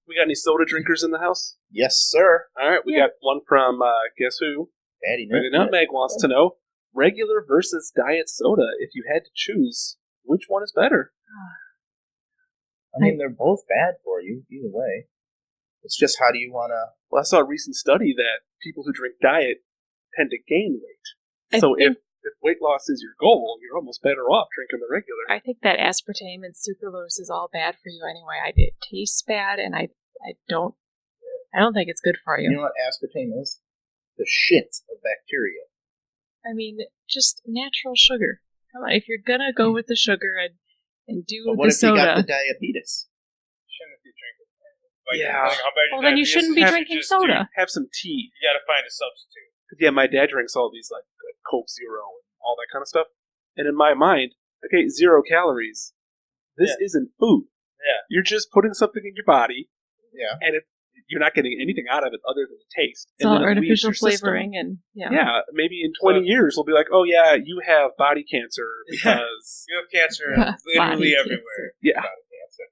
We got any soda drinkers in the house? Yes, sir. All right, we got one from Guess Who? Daddy Ready Nutmeg wants to know regular versus diet soda. If you had to choose, which one is better? I mean, they're both bad for you either way. It's just how do you want to... Well, I saw a recent study that people who drink diet tend to gain weight. So if weight loss is your goal, you're almost better off drinking the regular. I think that aspartame and sucralose is all bad for you anyway. It tastes bad, and I don't think it's good for you. You know what aspartame is? The shit of bacteria. I mean, just natural sugar. Come on, if you're gonna go with the sugar and do But what the if you got soda, the diabetes? Shouldn't be drinking. Like, Yeah. like, how bad well, your then you diabetes shouldn't be is, drinking just soda. Have some tea. You gotta find a substitute. Yeah, my dad drinks all these like Coke Zero and all that kind of stuff. And in my mind, okay, 0 calories. This isn't food. Yeah. You're just putting something in your body, Yeah. and you're not getting anything out of it other than the taste. it's all artificial flavoring, and Yeah, maybe in 20 years we'll be like, oh yeah, you have body cancer because... You have cancer Body literally cancer. everywhere. Yeah. Cancer.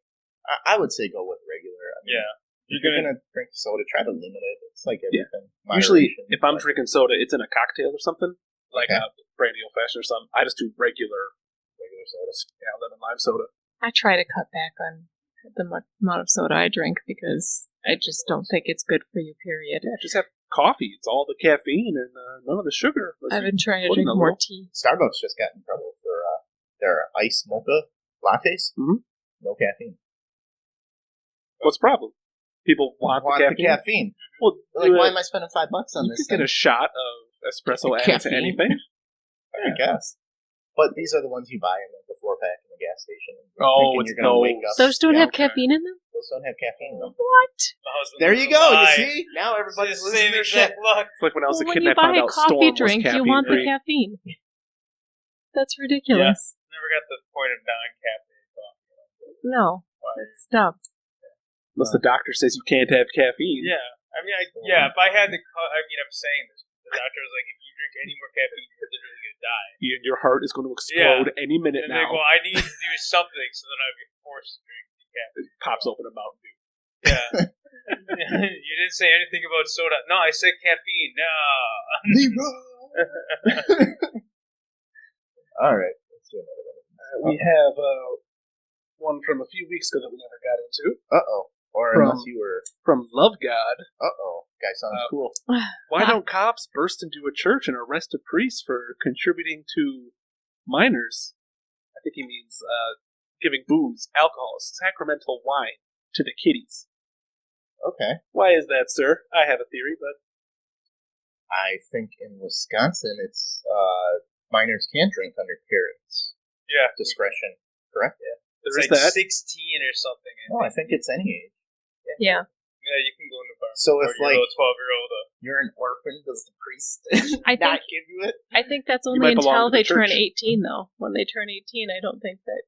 I would say go with regular. I mean, Yeah. If you're going to drink soda, try to limit it. It's like everything. Usually, Moderation, if I'm but- drinking soda, it's in a cocktail or something, like Okay. a brandy old fashioned or something. I just do regular soda. Yeah, lemon lime soda. I try to cut back on the amount of soda I drink because I just don't think it's good for you. Period. Yeah, just have coffee. It's all the caffeine and none of the sugar. I've been trying to put in drink a more little- tea. Starbucks just got in trouble for their iced mocha lattes. Mhm. No caffeine. What's the problem? People want the caffeine. Well, They're like, why am I spending $5 on you this could thing? get a shot of espresso added to Caffeine. anything. I guess. But these are the ones you buy in like the 4-pack in the gas station. Oh, Thinking it's you're gonna no- wake up. Those don't Yeah, have caffeine in them. Those don't have caffeine in them. What? My husband There lives you in go. You Hawaii. see? Now everybody's It's the listening same to their shit. exact luck. It's like when I was a Well, kid when and you I found buy a out coffee Storm was drink, you caffeine want the free. caffeine. That's ridiculous. Never got the point of non-caffeine coffee. No, that's dumb. Unless the doctor says you can't have caffeine. Yeah, I mean, if I had I'm saying this. The doctor was like, if you drink any more caffeine, you're literally gonna die. Your heart is going to explode any minute And like, now. well, I need to do something, so then I'd be forced to drink the caffeine. It pops open a Mountain Dew. Yeah. You didn't say anything about soda. No, I said caffeine. No. All right. Let's do another one. We have one from a few weeks ago that we never got into. Uh-oh. Or From- unless you were... From Love God. Uh-oh. Guy sounds cool. Why don't cops burst into a church and arrest a priest for contributing to minors? I think he means giving booze, alcohol, sacramental wine to the kiddies. Okay. Why is that, sir? I have a theory, but I think in Wisconsin, it's minors can drink under parents' discretion. Correct? Yeah. It's like 16 or something. I think it's any age. Yeah. Yeah, you can go in the bar. So if like 12-year-old, you're an orphan, does the priest not give you it? I think that's You only might belong until to the they turn church. 18, though. When they turn 18, I don't think that.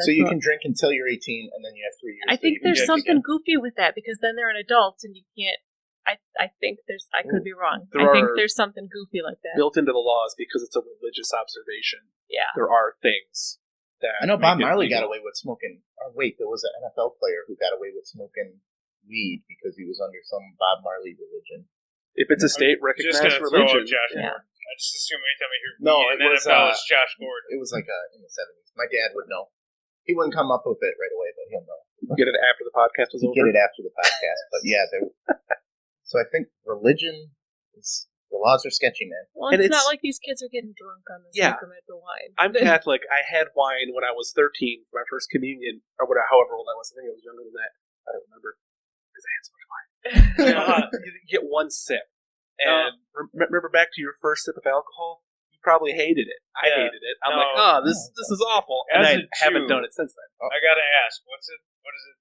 So you can drink until you're 18, and then you have 3 years. I think there's something goofy with that because then they're an adult and you can't. I think there's. I could be wrong. I think there's something goofy like that built into the laws because it's a religious observation. Yeah. There are things that I know Bob Marley got away with smoking. Oh, wait, there was an NFL player who got away with smoking weed because he was under some Bob Marley religion. If it's a state recognized religion, Josh Yeah. Gordon. I just assume anytime I hear No, weed it in was, NFL, it's Josh Gordon. It was like in the 70s. My dad would know. He wouldn't come up with it right away, but he'll know. get it after the podcast was He'd over. get it after the podcast. But yeah, so I think religion is. The laws are sketchy, man. Well, And it's it's- not like these kids are getting drunk on the Yeah. sacramental wine. I'm Catholic. I had wine when I was 13 for my first communion, or whatever, however old I was. I think I was younger than that. I don't remember because I had so much wine. You get one sip, and remember back to your first sip of alcohol. You probably hated it. I hated it. I'm like, this is awful, and As I a haven't Jew, done it since then. I gotta ask, what is it?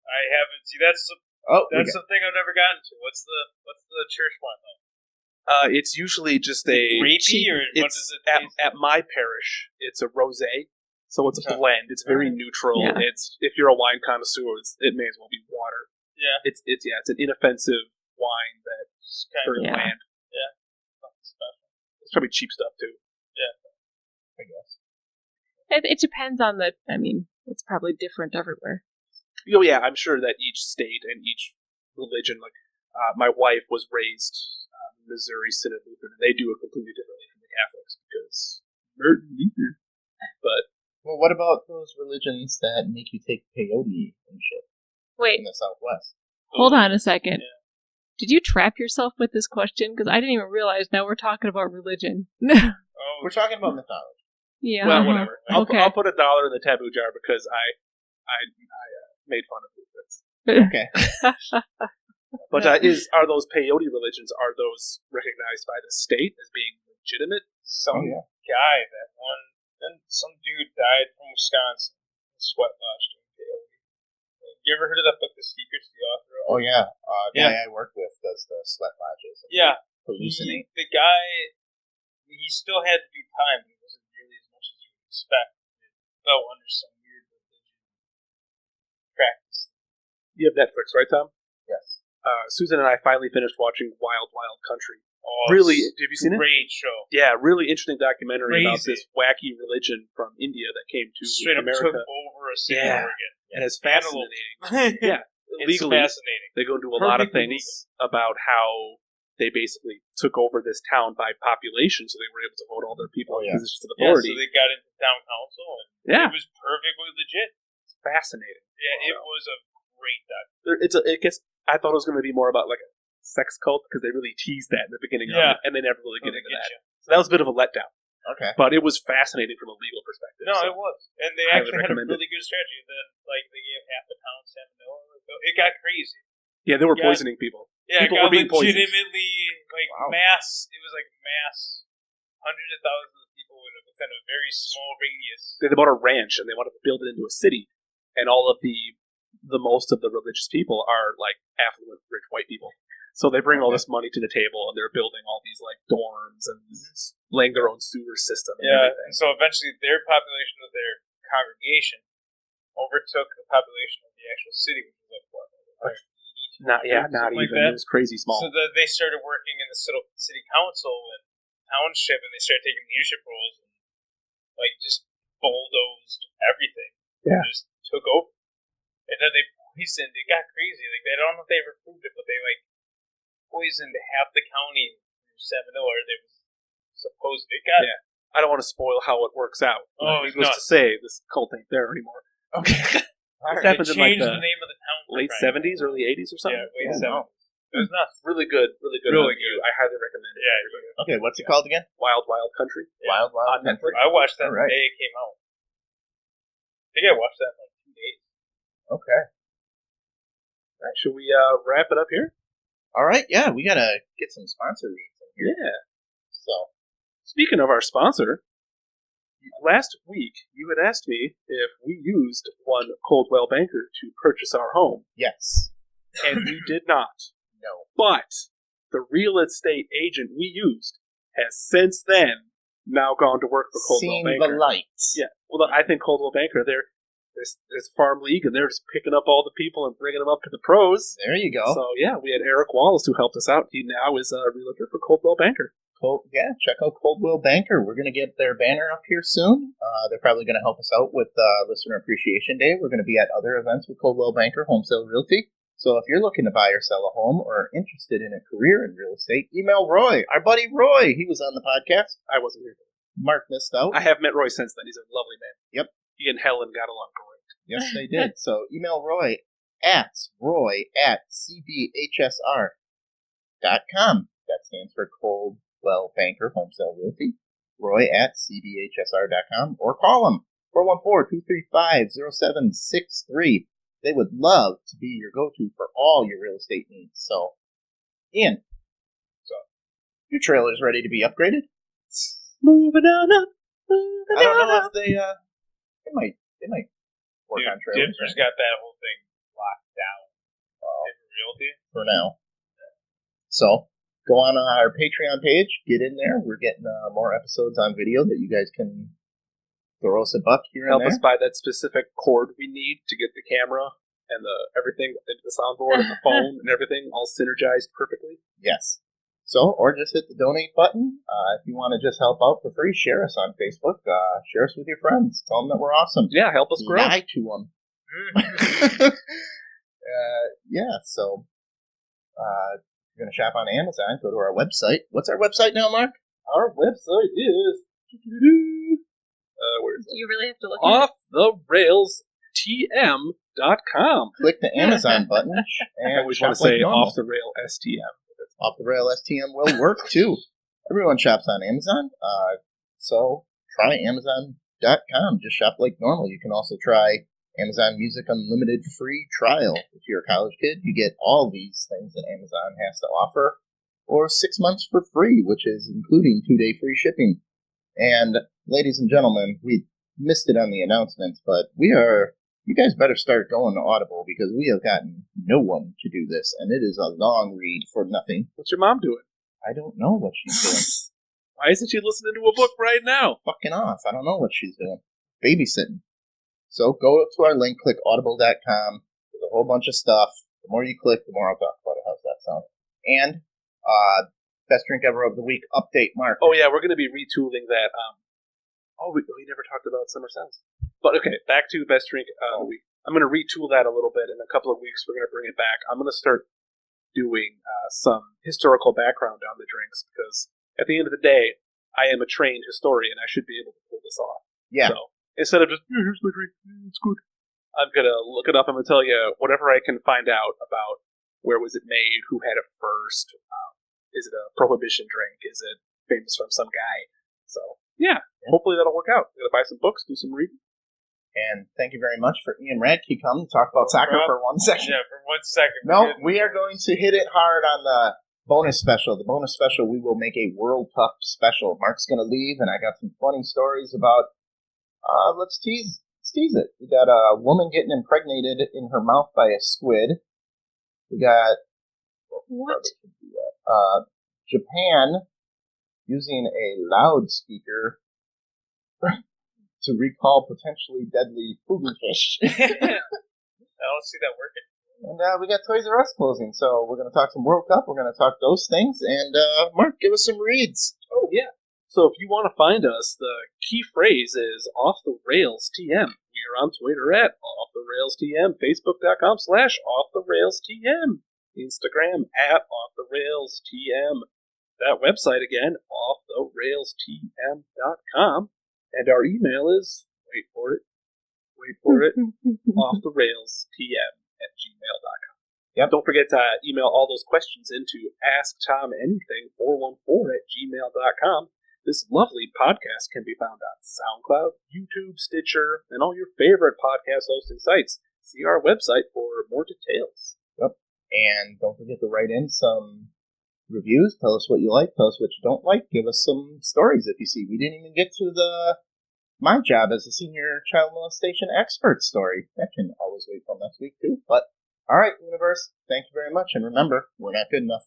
I haven't. See, that's the thing I've never gotten to. What's the church one though? It's usually just a grapey, or what it's does it taste at my parish. It's a rosé, so it's a blend. It's very neutral. Yeah. It's if you're a wine connoisseur, it may as well be water. Yeah. It's an inoffensive wine that's very Yeah. bland. Yeah. It's probably cheap stuff too. I guess. It depends on the. I mean, it's probably different everywhere. Oh yeah, I'm sure that each state and each religion, like my wife was raised Missouri Synod Lutheran, and they do it completely differently from the Catholics because but Well, what about those religions that make you take peyote and shit Wait, in the Southwest? hold on a second. Did you trap yourself with this question? Because I didn't even realize now we're talking about religion. Oh, We're talking about mythology. Yeah. well, whatever. Okay. I'll put $1 in the taboo jar because I made fun of Lutheran. Okay. But are those peyote religions, are those recognized by the state as being legitimate? some yeah. guy then some dude died from Wisconsin, sweat lodge doing peyote. You ever heard of that book, The Secrets, the author of? Oh, yeah. Guy I work with does the sweat lodges. Yeah. Hallucinate. The guy, he still had to do time. It wasn't nearly as much as you would expect. It fell under some weird religion practice. You have Netflix, right, Tom? Yes. Susan and I finally finished watching Wild Wild Country. Oh, Really, it's have you seen a it? great show. Yeah, really interesting documentary about Crazy. this wacky religion from India that came to Straight up America. took over a city Yeah. of Oregon. And it's fascinating. Yeah, It's legally, fascinating. they go into a lot of Perfectly things about how they basically took over this town by population, so they were able to vote all their people in positions of Yeah, authority. so they got into town council, and Yeah. it was perfectly legit. It's fascinating. Yeah, it was a great It I thought it was going to be more about like a sex cult because they really teased that in the beginning of it, and they never really get into that. So that was a bit of a letdown. Okay. But it was fascinating from a legal perspective. No, so. it was, and they Highly actually had a recommend really good strategy. That like they gave half the town salmonella. It got crazy. Yeah, they were Yeah. poisoning people. Yeah, People it got were being poisoned. legitimately mass. It was like mass, hundreds of thousands of people within a very small radius. They bought a ranch and they wanted to build it into a city, and all of the most of the religious people are like affluent, rich white people. So they bring all this money to the table, and they're building all these like dorms and laying their own sewer system. And everything. And so eventually their population of their congregation overtook the population of the actual city, which was like what? Not even. Like that. It was crazy small. So they started working in the city council and township, and they started taking leadership roles and like just bulldozed everything. Yeah. Just took over. And then they poisoned. It got crazy. Like I don't know if they ever proved it, but they like poisoned half the county through salmonella. Or they was supposed. It got. Yeah. I don't want to spoil how it works out. Oh, Needless to say, this cult ain't there anymore. Okay. This They happened in like changed the the name of the town. late 70s, early 80s or something. Yeah, late 70s. It was nuts. Really good. Really good. Really review. I highly recommend it. Yeah. Okay, what's it called again? Wild Wild Country. Wild Wild On Country. I watched that All the right. day it came out. I think I watched that in like 2 days. Okay. All right, should we wrap it up here? All right. Yeah, we gotta get some sponsor reads in here. Yeah. So, speaking of our sponsor, last week you had asked me if we used one Coldwell Banker to purchase our home, yes. and we did not. No. But the real estate agent we used has since then now gone to work for Coldwell Seen Banker. the light. Yeah. Well, I think Coldwell Banker, there's Farm League, and they're just picking up all the people and bringing them up to the pros. There you go. So, yeah, we had Eric Wallace who helped us out. He now is a realtor for Coldwell Banker. Check out Coldwell Banker. We're going to get their banner up here soon. They're probably going to help us out with Listener Appreciation Day. We're going to be at other events with Coldwell Banker, Home Sale Realty. So if you're looking to buy or sell a home or interested in a career in real estate, email Roy, our buddy Roy. He was on the podcast. I wasn't here. Mark missed out. I have met Roy since then. He's a lovely man. Yep. He and Helen got along great. Yes, they did. So email Roy at cbhsr.com. That stands for Coldwell Banker Home Sale Realty. Roy at cbhsr.com, or call them 414-235-0763. They would love to be your go-to for all your real estate needs. So, Ian, your trailer's ready to be upgraded? Moving on up. I don't know if they might work on trailers. Denver's got that whole thing locked down in realty for now. So, go on our Patreon page, get in there. We're getting more episodes on video that you guys can throw us a buck here and Help there. us buy that specific cord we need to get the camera and everything, the soundboard and the phone and everything all synergized perfectly. Yes. So, or just hit the donate button. If you want to just help out for free, share us on Facebook. Share us with your friends. Tell them that we're awesome. Yeah, help us grow. Lie to them. Yeah, so if you're going to shop on Amazon, go to our website. What's our website now, Mark? Our website is... where is it? You really have to look OffTheRailsTM.com. Click the Amazon button. And I always want to say Off the Rail STM. Off the Rail STM will work too. Everyone shops on Amazon, so try Amazon.com. Just shop like normal. You can also try Amazon Music Unlimited free trial. If you're a college kid, you get all these things that Amazon has to offer, or 6 months for free, which is including 2-day free shipping. And ladies and gentlemen, we missed it on the announcements, but you guys better start going to Audible, because we have gotten no one to do this, and it is a long read for nothing. What's your mom doing? I don't know what she's doing. Why isn't she listening to a book right now? Fucking off. I don't know what she's doing. Babysitting. So go to our link, click audible.com. There's a whole bunch of stuff. The more you click, the more I'll talk about it. How's that sound? And best drink ever of the week update, Mark. Oh, yeah, we're going to be retooling that. We never talked about Summer Sounds. But, okay, back to best drink of the week. I'm going to retool that a little bit. In a couple of weeks, we're going to bring it back. I'm going to start doing some historical background on the drinks, because at the end of the day, I am a trained historian. I should be able to pull this off. Yeah. So instead of just, here's my drink, it's good, I'm going to look it up. I'm going to tell you whatever I can find out about where was it made, who had it first, is it a prohibition drink, is it famous from some guy. So, yeah, hopefully that'll work out. I'm going to buy some books, do some reading. And thank you very much for Ian Radtke coming to talk about soccer for 1 second. Yeah, for 1 second. No, we are going to hit it hard on the bonus special. The bonus special, we will make a World Cup special. Mark's going to leave, and I got some funny stories about, let's tease it. We got a woman getting impregnated in her mouth by a squid. We got... What? Japan using a loudspeaker to recall potentially deadly fugu fish. I don't see that working. And we got Toys R Us closing, so we're going to talk some World Cup. We're going to talk those things. And Mark, give us some reads. Oh, yeah. So if you want to find us, the key phrase is Off the Rails TM. We are on Twitter at Off the Rails TM, Facebook.com/Off the Rails TM, Instagram at Off the Rails TM. That website again, offtherailstm.com. And our email is, wait for it, offtherailstm@gmail.com. Yep. Don't forget to email all those questions into AskTomAnything414@gmail.com. This lovely podcast can be found on SoundCloud, YouTube, Stitcher, and all your favorite podcast hosting sites. See our website for more details. Yep. And don't forget to write in some reviews. Tell us what you like. Tell us what you don't like. Give us some stories if you see. We didn't even get to my job as a senior child molestation expert story. That can always wait till next week, too. But, all right, universe, thank you very much. And remember, we're not good enough.